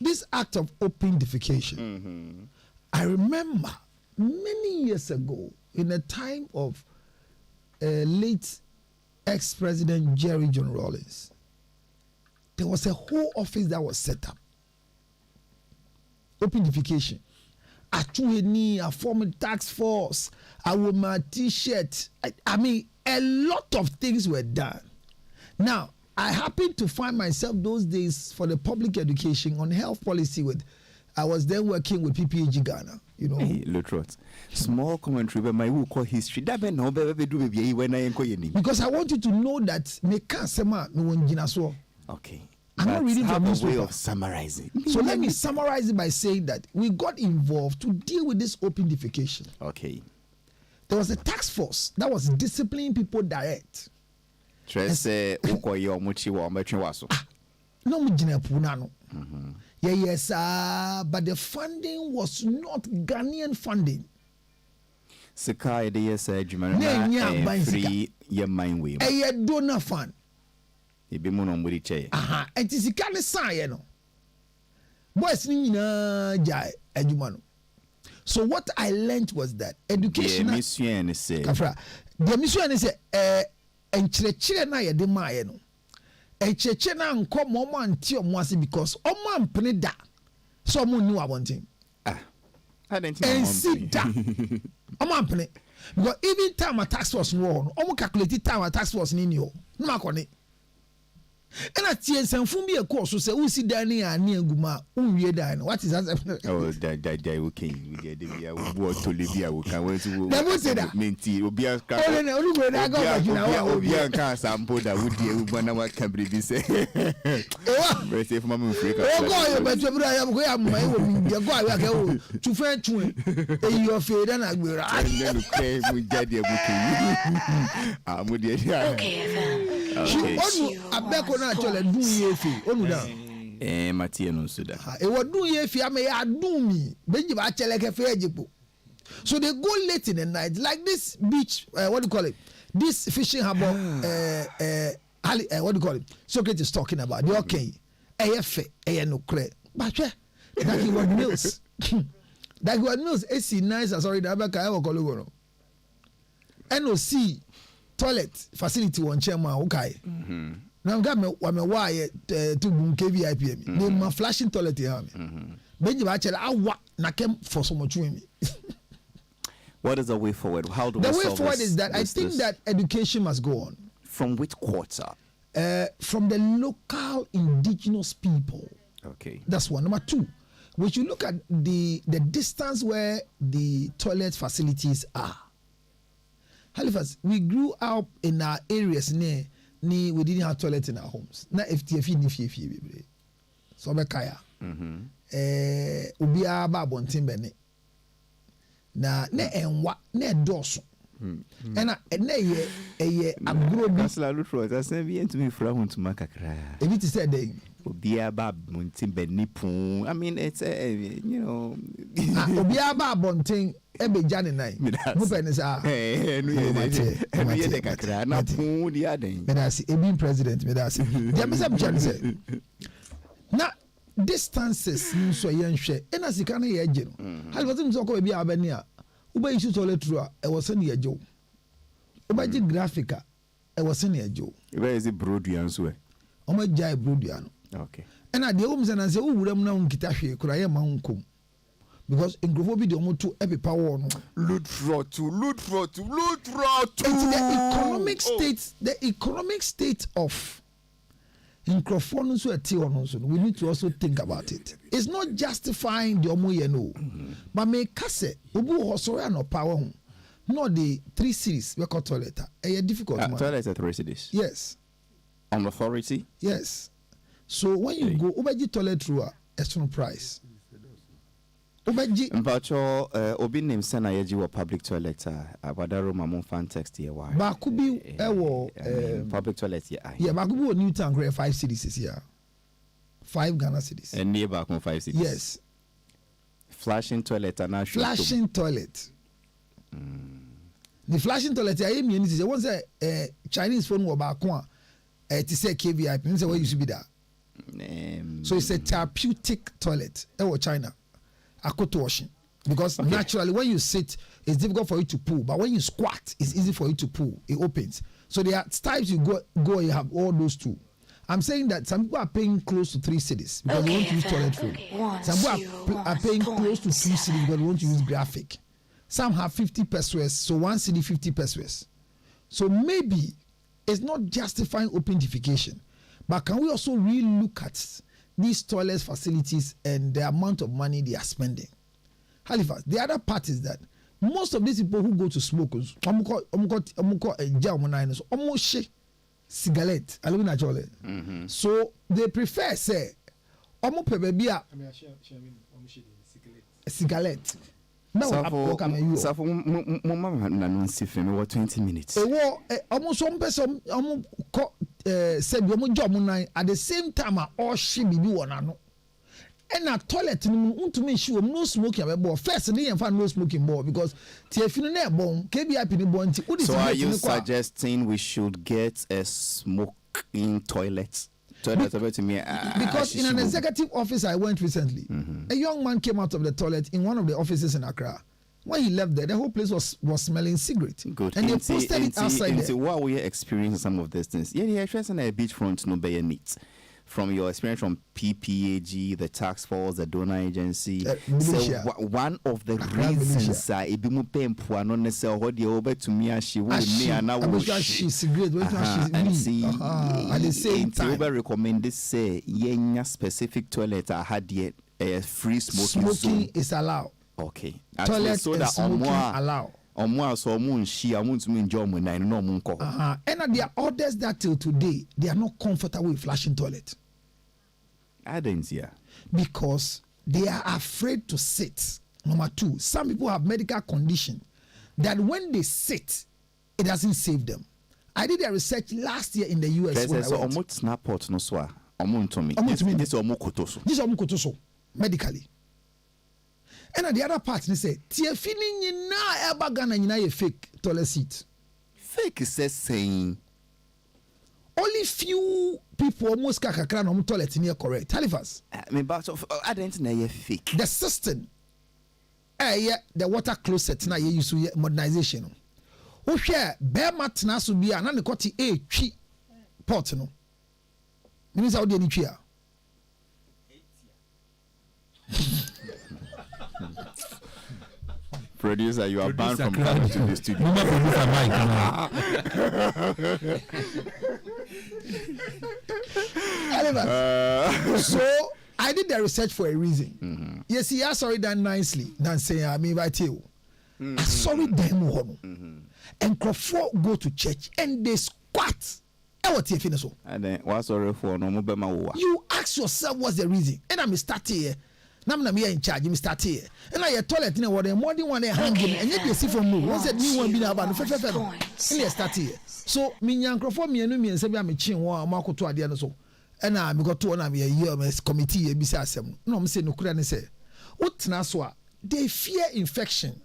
this act of open defecation. I remember many years ago in the time of late ex-president Jerry John Rawlings, there was a whole office that was set up. Open defecation. I formed a task force. I wore my t-shirt. I mean, a lot of things were done. Now, I happened to find myself those days for the public education on health policy I was then working with PPAG Ghana, you know. Hey, Lutrot, small commentary but my call history. That be no be do be when I because I want you to know that me can't say me won so. Okay. I'm not reading from a way of summarizing. So let me summarize it by saying that we got involved to deal with this open defecation. Okay. There was a task force that was disciplining people direct. No Yes, but the funding was not Ghanaian funding. Sekai de yes, free your mind way. A donor fund. It be mono muri che. Aha, and is kind of sign, no. Boys, jai, ejumano. So what I learned was that education. The mission is say. The mission is enchire na ye de maaye no. Enchire na nko mo anti omoase because omo ampene da. So omo ni wabonten. I didn't know. And sit down. Omo ampene. Because even time a tax force no, omo calculate time a tax force ni ni o. No makone. And at the end, some from be a course who say, who see Danny and near Guma, who read that. What is that? Oh, that okay. We get the what to Libya. We can wait to never say that. Minty will be a car. Oh, no, no, no, I got you now. We are car sample that would be one hour can be this. But if Mamma Africa. Oh, but I am going to my own. You're going to find to your fade and I will. We get the booking. I'm with you. Okay, FM. I bet on actually do ye fee. Oh, no. Mattia no suda. It would do ye fee. I may do me. Then you actually like a fair jipo. So they go late in the night, like this beach. What do you call it? This fishing harbor. What do you call it? Socrates is talking about. The okay. AF, no credit. But yeah, that he was news. That he was news. It's nice. Sorry, the other guy I will call you. NOC. Toilet facility one chairman okay. Now got me why to KVIP. They ma flashing toilet here. Benji actually I came for so much with me. What is the way forward? How do we the way solve forward this, is that I think that education must go on. From which quarter? From the local indigenous people. Okay. That's one. Number two, we should look at the distance where the toilet facilities are. Halifax, we grew up in our areas near we didn't have toilet in our homes. Na FTF ni fie bebre. So be kaya. Obi aba bontin bene. Na ne enwa ne doso. Na ye agro bi. Councillor Lutro, that's not bien to me from to makakra. Ebi ti say dey. Obi aba bontin bene pon. I mean it's you know. Obi aba bontin ebe jane nai mo pe ni sa no ye de kakra na pon di aden me da si ebi president me da si dia me say say na distances ni so ye nhwe e na sika na ye agye no hali watim so ko bi abani a wo ba issue toilet ru e wo se na ye agye wo ba gi graphica e wo se na ye agye e ba is broadua so e o ma jai broadua no okay e na de wo mse na se wo wuram na nkita hwe kura ye ma nkom. Because in Grove video to every power loot for to it's the economic state of Incrophone so we need to also think about it. It's not justifying the omo no. But me kase obu hosore no power no the 3 cities we call toilet. Difficult man. Toilet at 3 cities. Yes. On authority? Yes. So when you go obeji toilet through extra price. Mpacho obi nim sena yeji wo public toilet abadaro mamon fan text here why ba ku bi ewo public toilet here yeah ba ku bi wo new town grade 5 cities here 5 Ghana cities and near back on 5 cities yes flashing toilet and flashing toilet the flashing toilet I mean is one say Chinese phone wo ba ko to say KVIP means where you should be there so it's a therapeutic toilet ewo China Akoto washing because naturally when you sit it's difficult for you to pull but when you squat it's easy for you to pull it opens so there are types you go you have all those two. I'm saying that some people are paying close to 3 cities because they want to use toilet roll. Some people are paying close to 2 cities because they want to use graphic. Some have 50 pesos, so 1 city 50 pesos. So maybe it's not justifying open defecation, but can we also really look at these toilet facilities and the amount of money they are spending? Halifax, the other part is that most of these people who go to smokers, cigarette, so they prefer say, cigarette. No, Safo mama na no sife me 20 minutes. Almost some person said you job at the same time all she be one ano. And a toilet to me sure no smoking about first and then find no smoking board because TFN na bon KBIP ni bon. So are you suggesting we should get a smoking toilet? Because in an executive office I went recently, a young man came out of the toilet in one of the offices in Accra. When he left there, the whole place was smelling cigarette. Good. And they posted it outside there. While we are experiencing some of these things, yeah, interesting a beachfront no be neat. from your experience from PPAG, the task force, the donor agency, militia. so one of the reasons ebi mu pay mpuano ne se ho de obe to me ahye wo me ana wo she's great when and see at the same time we recommend this say yenya specific toilet had yet free smoking zone. Is allowed. Okay. Toilet so and that smoking allowed. So And there are others that till today they are not comfortable with flushing toilet. I didn't see her. Because they are afraid to sit. Number two, some people have medical condition that when they sit, it doesn't save them. I did a research last year in the US. This medically. And the other part, they say, Tiafini na eba Ghana na fake toilet seat. Fake is saying only few people almost kakakra no toilet near correct. Halifax. Me but I don't know fake. The system. The water closet na ye use modernization. O hwe be matna so bia na ne koti twi pot no. Means how dey ni twi a. Producer, you are banned from coming to the studio. So I did the research for a reason. Yes, he has sorry done nicely than saying I mean right here. I sorry them one. And Crawford go to church and they squat. And then what's sorry for no more? You ask yourself what's the reason. And I'm starting here. Nam na me in charge, me start here. And I toilet in water more than one hanging and yet you see from me. Once that new one been about the and you start here. So me yank for me and me and say I'm a chin one Marco to Adiana so. And I got to one of your committee beside them. No, I'm saying no couldn't say. Utnaswa, they fear infection.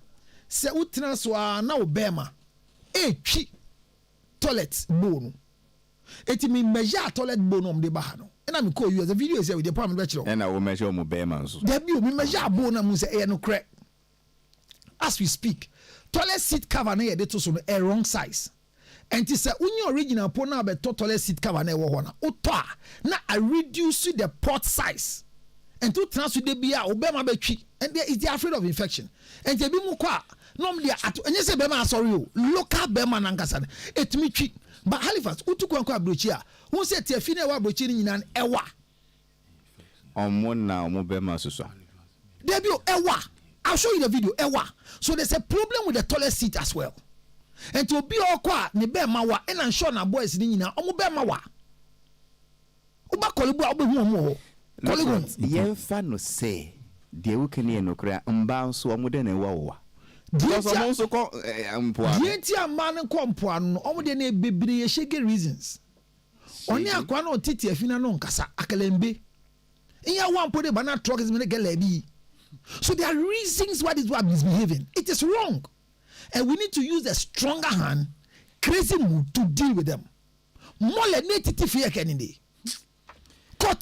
Say Utnaswa now Bema. Cheap toilet bone. It mean measure toilet bone on the bahano. And I'm call you as a video say with the primary bachelor. And I will measure my bearmans. There be me measure bone and say no crack. As we speak, toilet seat cover na dey to so a wrong size. And it say when original pona be toilet seat cover na wo na. Oto na I reduce the port size. And to transfer the bia obema be twi. And they is afraid of infection. And they be mu kwa normally at and you say bema sorry local bema nankasa. Et me twi. But Halifax, utu kwa abrochia. Who said Tiafine wa abrochi ni nan ewa. Omona omobema susa. Debio ewa. I'll show you the video ewa. So there's a problem with the toilet seat as well. And to be okwa ni bema wa and I'm sure na boys ni nyina omobema wa. Uba kolibu obe hu omo. Kolibu. Ye fa no say de wukani enokra mba nso omode na ewa wa. Because I'm also called Dientia man compound, almost any baby shake reasons. Only a quano titi a fina non cassa, a calembe. In your one put a banana truck is going to get. So there are reasons why this one is behaving. It is wrong. And we need to use a stronger hand, crazy mood to deal with them. Mole netiti fear Kennedy. That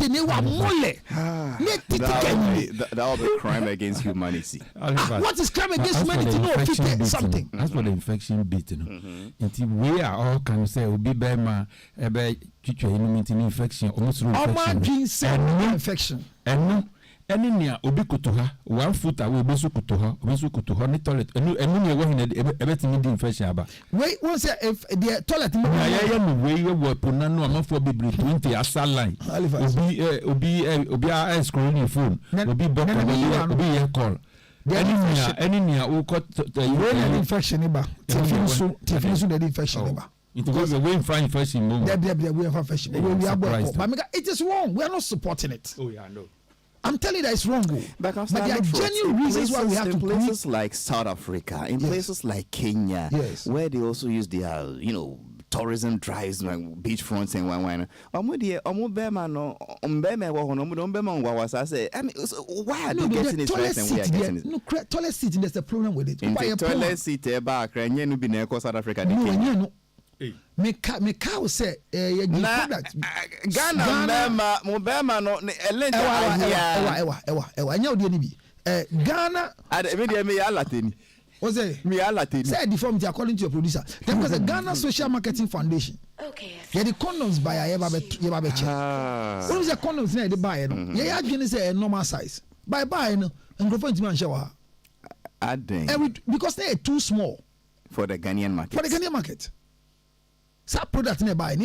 will be crime against humanity. What is crime against humanity? No, something. That's what the infection beat, you know. Until we are all can say, "Obi bema, ebe chicho infection, almost infection." And any near obi kutuha 1 foot away obesu kutuha ni toilet enu ne wo hin ebetimi di infection aba wait once if the toilet no we wo pona no amafo bibiri 20 asa line obi scrolling phone obi book obi hear call any near who got the infection eba tifinsu the infection eba because the way infection move infection but it is wrong. We are not supporting it. Oh yeah, no. I'm telling you that it's wrong. But there are genuine reasons why we have to places like South Africa, in places like Kenya, where they also use their, tourism drives, like beachfronts and wine. Why are they getting this right and we are getting it? No, toilet seat, there's a problem with it. Toilet seat, South Africa. No. Me cow say product Ghana Mobema no ewa nya odi ni bi Ghana me alateni say deformity according to your producer because the Ghana Social Marketing Foundation Okay, Yeah, the condoms buy a yeba check. What is the condoms na the buy no? Yeah, adwene say a normal size. Buy no, and go find man shower. Because they are too small for the Ghanaian market. For the Ghanaian market. So product in buy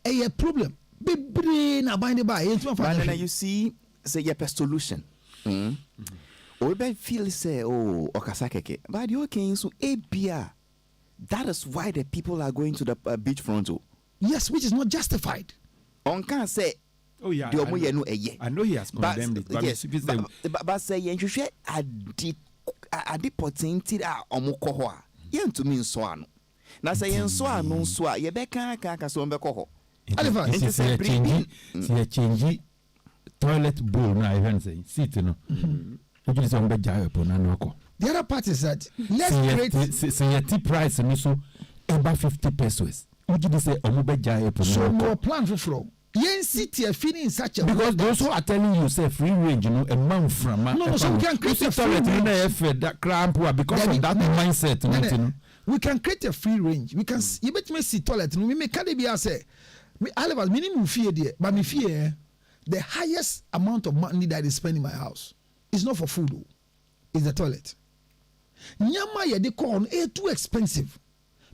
a problem. Be brain a buy the buy. But then you see, say your solution. Or be feel say okasakeke. But the okay so ABR. That is why the people are going to the beachfront. Yes, which is not justified. On can say, oh yeah, I know he has condemned it. But yes, but say you should adi potential omukoho. Yen to mean so ano. Na say yen so ano so a ye beka ka so mbeko ho. Halifax say change toilet bowl na even say sit no. You just on the other part is that let's create. Say your tea price and so about 50 pesos. Would you say so more plan for flow? Yen city are feeling in such a because those who are telling you say free range, you know, a month from no, so we can create a free range. That cramp because of that mindset. We can create a free range. We can you bet me see toilet. We make can say me all of us minimum fear there, but me fear the highest amount of money that I spend in my house is not for food, it's the toilet. Nyama ye de corn too expensive.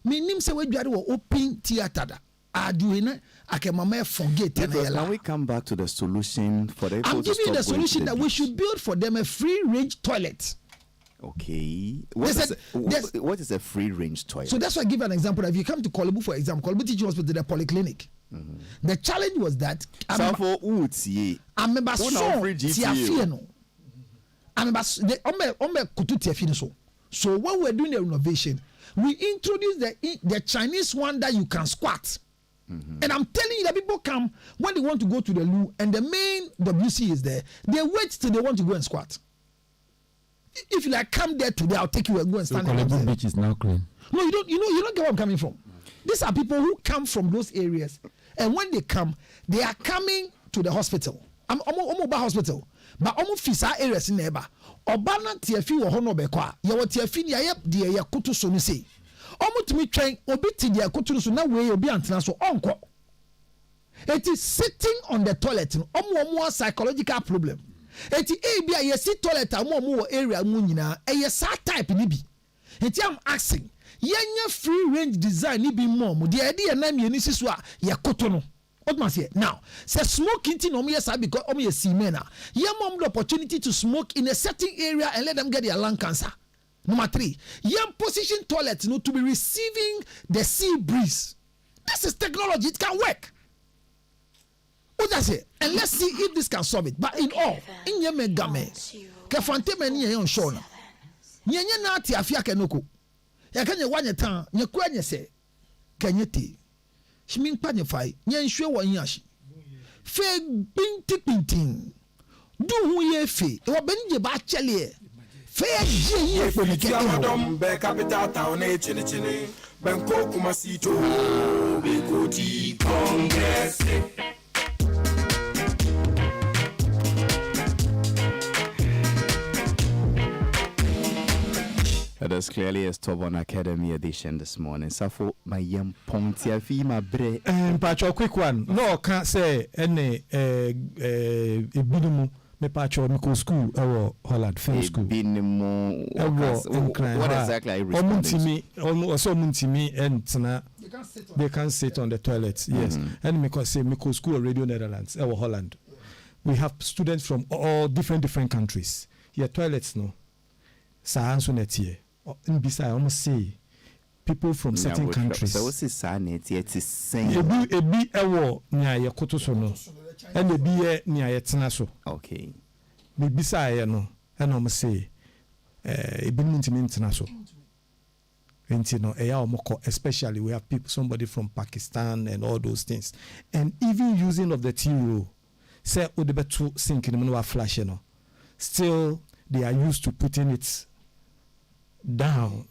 Minim say we dware open theater da. Aduina akemama forget. Can we come back to the solution for the I'm giving you the solution that we should build for them a free range toilet. Okay. What is a free range toilet? So that's why I give an example. If you come to Kolebu, for example, Kolebu Teaching Hospital, the polyclinic. The challenge was that I'm so when we're doing the renovation, we introduced the Chinese one that you can squat. And I'm telling you that people come when they want to go to the loo and the main WC is there. They wait till they want to go and squat. If you like come there today, I'll take you and go and stand. The beach is now clean. No, you don't get where I'm coming from. These are people who come from those areas, and when they come, they are coming to the hospital. I'm hospital, but fisa areas in neighbor. Obana TFI or hono bekwa. Ya what TFI ni ayep die ya kutu so ni say. To me train obi ti dia kutu so na we obi antena so onko. It is sitting on the toilet. Omo psychological problem. It is bia ye sit toilet omo area mu nyina e sa type ni bi. It I'm asking. Yenya free range design ni bi mom. The idea na me ni siso a ye kutu no. What must say now? Say smoking thing yes because semena. Yeah, mom the opportunity to smoke in a certain area and let them get their lung cancer. Number 3, young position toilet to be receiving the sea breeze. This is technology, it can work. What does it? And let's see if this can solve it. But in all, in your megame, Kafante many on shona. Nyanya nati afia kenoko. Ya kanya wanya tan, nyakwenye se. Kenyete. Shmin panify, nyan shwe wa nyashi. Fe binti pinting. Du hu ye fe. Wa benje ba chele. Fe ye fe ni Yamadom be capital town chini chini. Benko kumasito. Bekoti Congress. That is clearly a Stubborn Academy edition this morning. Safo my young pontia fi my bre. Pacho quick one. No can't say any binumu me pacho me school Holland film school. Binumu. What exactly are you responding to? Muntimi and they can't sit on the toilets. Yes. And me say me school Radio Netherlands Holland. We have students from all different countries. Your toilets no. Sahanso netie. In beside almost say people from certain countries. So what's it is saying? Ebi ewo nya ye koto so no. And ebi nya ye tena so. Okay. Be beside no. And almost say ebi ntimi tena so. Enti no eya omoko, especially we have people, somebody from Pakistan and all those things. And even using of the tea-roll, say odebetu sink in the flash no. Still they are used to putting it down,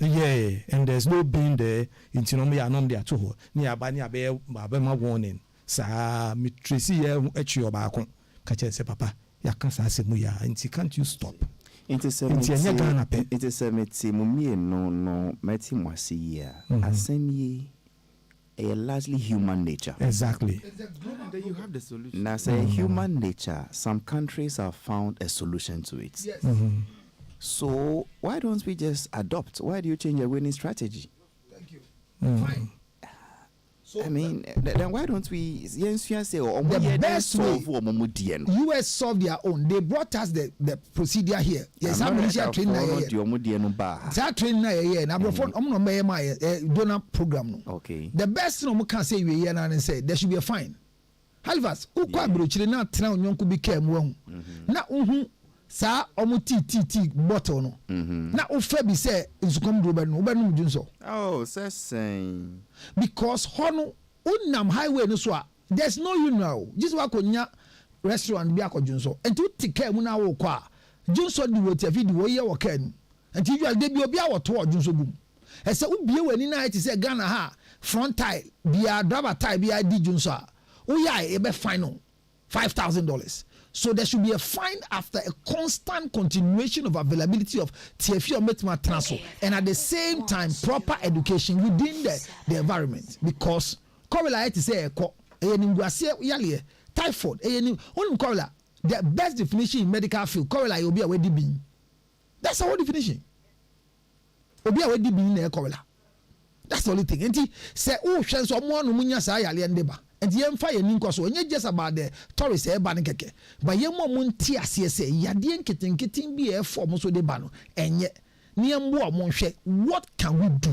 yeah, and there's no bin there. Into no me anom there too. Ni abani abe ma warning. Sa me tracy echi obako. Kache say papa, ya kan sa asemu ya. Inti can't you stop? It is a meti mumie no meti mwasi ya. Asemye a largely human nature. Exactly. Then you have the solution. Now, say human nature, some countries have found a solution to it. Yes. So why don't we just adopt? Why do you change your winning strategy? Thank you. Fine. So I mean, then why don't we? The best way US solved their own. They brought us the procedure here. Yes, I'm initial training here. That training here. Now, I'm my donor program. Okay. The best thing we can say we here now and say there should be a fine. Halifax, who kwa brochire na tena onyonko bi kem won. Na uhu sa omo tea bottle no. Na ofa bi say nsukom do be no be no mudunso. Oh, saying Because hono unam highway no so a there's no you know. Just wa konya restaurant bi akojunso. Enti utika mu na wo kwa. Junso di wo TV di wo ye wo kan. Enti usual dey bi obi a wo to junso gum. E say ubie wani na it say Ghana ha front tire bia driver tire bia di junso a. Uya e be fine $5,000. So there should be a fine after a constant continuation of availability of TFE or Metma transfer, and at the same time proper education within the environment. Because correlate is say typhoid. The best definition in medical field correlate will be a way being. That's the whole definition. Will be a way being there correlate. That's the only thing. And say chance or more no munya sa yale ndeba. And the empire ninko so onye just about the tourist e ba ne keke. But ye mo munti ase say yade nketenketin bi e form so de ba no enye. Ne mbo mo hwe what can we do?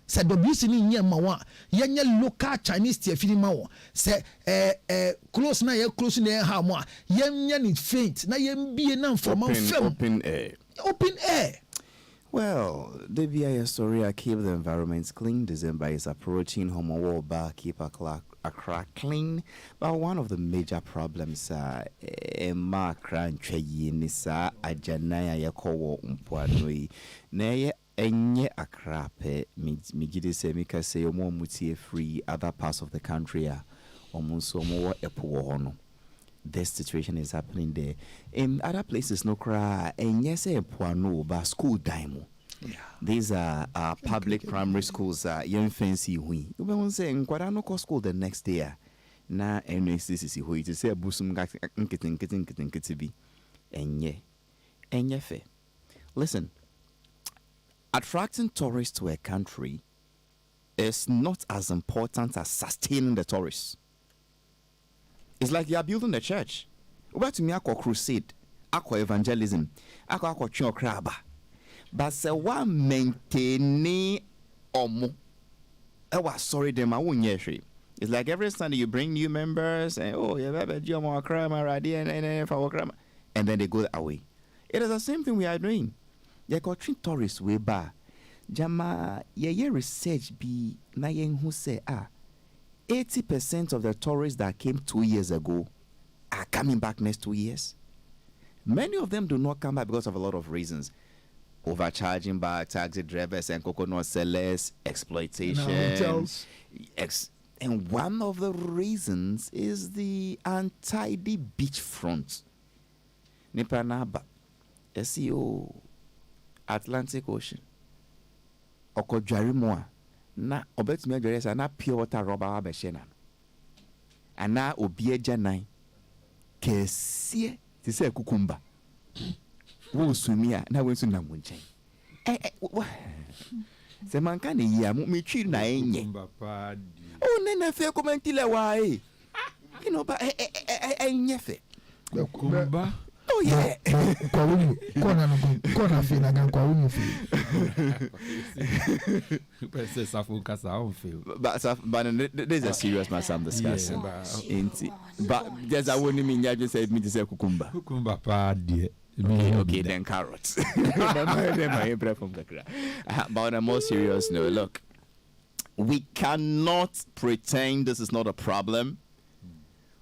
Say WC ni nye ma wa ye local Chinese TFE ma wo. Say close na ye close na ha mo ye ni faint na ye mbie na from open air. Open air. Well, the BIA story keep the environment clean. December is approaching. Home wall bar keep a crack clean. But one of the major problems Emma Cranche Nisa Ajanaya Yakowo Umpuanui Neye Enye Akrape Migidi Semika say more mutie free other parts of the country almost more epo. This situation is happening there. In other places, no cry. And yes, no, but school dime. These are public primary schools. Young fancy we. You won't say Guadano school the next day. Na NSCC who it is a busum getting and ye fair. Listen, attracting tourists to a country is not as important as sustaining the tourists. It's like you are building a church. Over to me, I crusade, aqua evangelism, aqua craba. But say one maintain omo. I was sorry, them I won't yeshri. It's like every Sunday you bring new members and and then they go away. It is the same thing we are doing. They got treat tourists way back. Jama ye research be na yen who say 80% of the tourists that came 2 years ago are coming back next 2 years. Many of them do not come back because of a lot of reasons. Overcharging by taxi drivers and coconut sellers, exploitation. And one of the reasons is the untidy beachfront. Nipanaba, SEO, Atlantic Ocean, Okojarimoa. Na obetumi adwere sa na pure water rubber abehye ana obi agya nan kesie ti se kukumba wo sumi a na wensu na munchen se manka ne yi a me twi na enye o ne na fe komenti le wa you know ba enye fe kukumba. Oh yeah. Kona fina gan kwa unu fi. But there's a serious matter I'm discussing. But there's a one mean you just said me to say cucumber. Cucumber pa die. Okay, then carrots. But on a more serious note, look, we cannot pretend this is not a problem.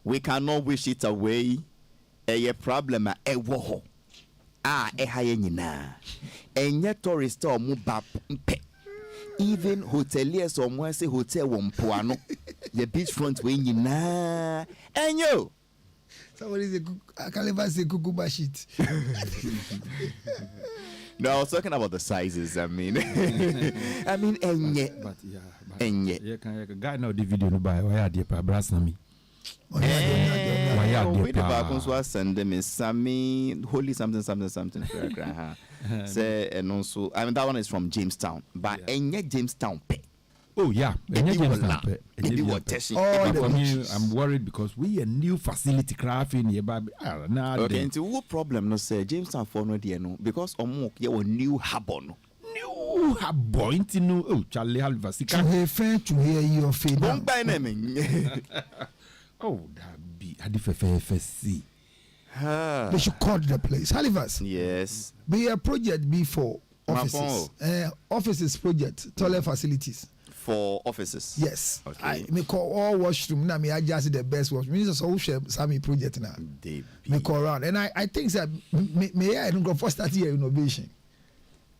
We cannot wish it away. A problem ewo ho haye nyina enye tourist o mu ba mpe even hoteliers o mo say hotel wo mpoano the beachfront we nyina enyo somebody say Halifax say kukuba shit. No, I was talking about the sizes. I mean, enye. But Enye. yeah, can guy now the video no buy. Why are they pa brass na me? Oh, yeah, the back was send them Sammy Holy something. Say and also that one is from Jamestown, but enye Jamestown pay. Oh yeah, For me, I'm worried because we a new facility crafting here, but okay. Into what problem? No say Jamestown for no dear no because omo ye a new habon. New habo into no. Oh Charlie Halifax. To hear your feedback. Don't buy them. Oh that be FFC. They should call the place Halifax. Yes. Be a project before offices. Offices project toilet facilities. For offices. Yes. Okay. I me call all washroom now. Me I just the best washroom. Me just so share Sammy project now. Me call around and I think that me I don't go for start year innovation.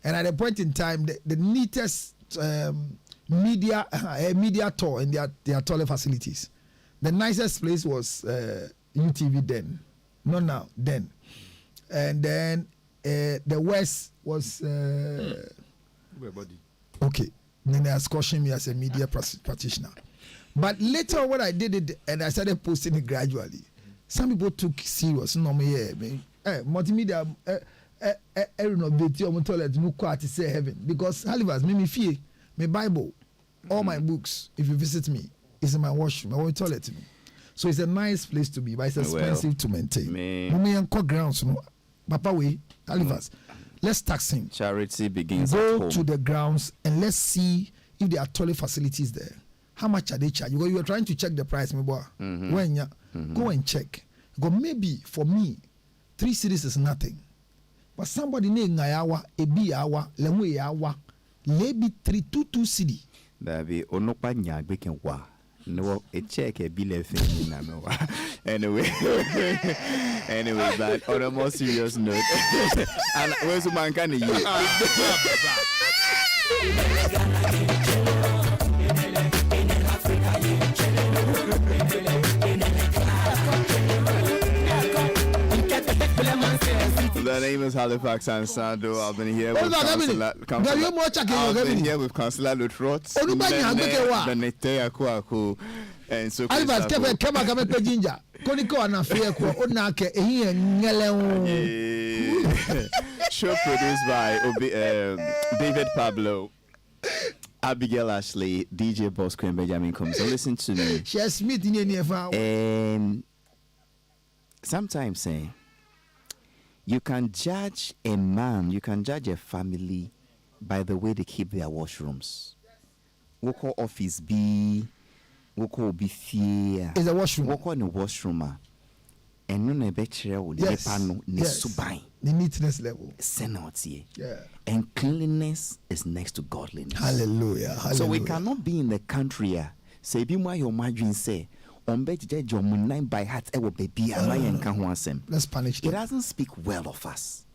And at a point in time, the neatest media tour in their toilet facilities. The nicest place was UTV then, not now then, and then the West was okay. Then they are scoshing me as a media practitioner. But later when I did it and I started posting it gradually, some people took serious. No me multimedia renovate your toilet no quite say heaven because Halifax me fear my Bible, all my books. If you visit me, it's in my washroom, my toilet. So it's a nice place to be, but it's expensive to maintain. Me and grounds, no, Papa way Halifax. Let's tax him. Charity begins at Go home. to the grounds and let's see if there are toilet facilities there. How much are they charging? You are trying to check the price, my boy. When you go and check. Go maybe for me, 3 cities is nothing. But somebody need ngayawa, ebi yawa, lemu yawa, maybe 322 city. That be onopa nyagbe ken wa. No, a check a bill anyway, but on a more serious note, and where's the man can you? The name is Halifax Ansah Addo. I've been here with Councillor Lutrot. And so Halifax kebe ginger. Koniko anafia kwa onake ehiye ngele. Show produced by David Pablo, Abigail Ashley, DJ Bosco, and Benjamin Combs. So listen to me. Share Smith in your sometimes say you can judge a man, you can judge a family by the way they keep their washrooms. Work office be, work be fear. Is a washroom. Work in the washroom. And no nebetre with the pano ne subai. The neatness level. Yeah. And cleanliness is next to godliness. Hallelujah. So we cannot be in the country. Say be my your margin say. By heart, let's punish them. It doesn't speak well of us.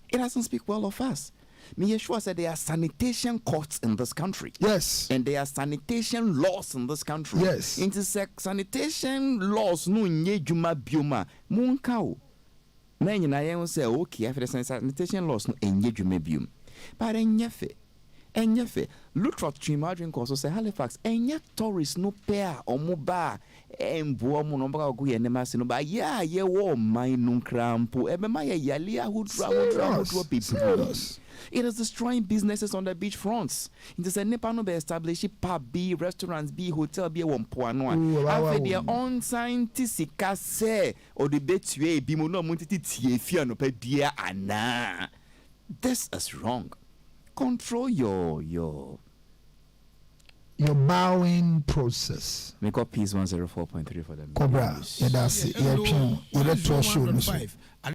It doesn't speak well of us. Yeshua said there are sanitation courts in this country. Yes. And there are sanitation laws in this country. Yes. Into sanitation laws no nye juma bioma munkao. Na nyina yen say okay after sanitation laws no enye juma biom. But enyefe Lutrot Chimadrin also say Halifax enye tourists no pair or mobile embo mo no ba go ye ne mase no ba ya ye wo man no krampo ebe ma ye yale ahudra people. It is destroying businesses on the beach fronts. It is a nipa no be establish pub B, restaurants B, hotel B one poano. After their own scientific say or the betue bi mo no muntiti tie fia no pe bia ana. This is wrong. Control your bowing process. Make up Peace 104.3 for them. Cobra, yeah, that's it. Yeah, you let show.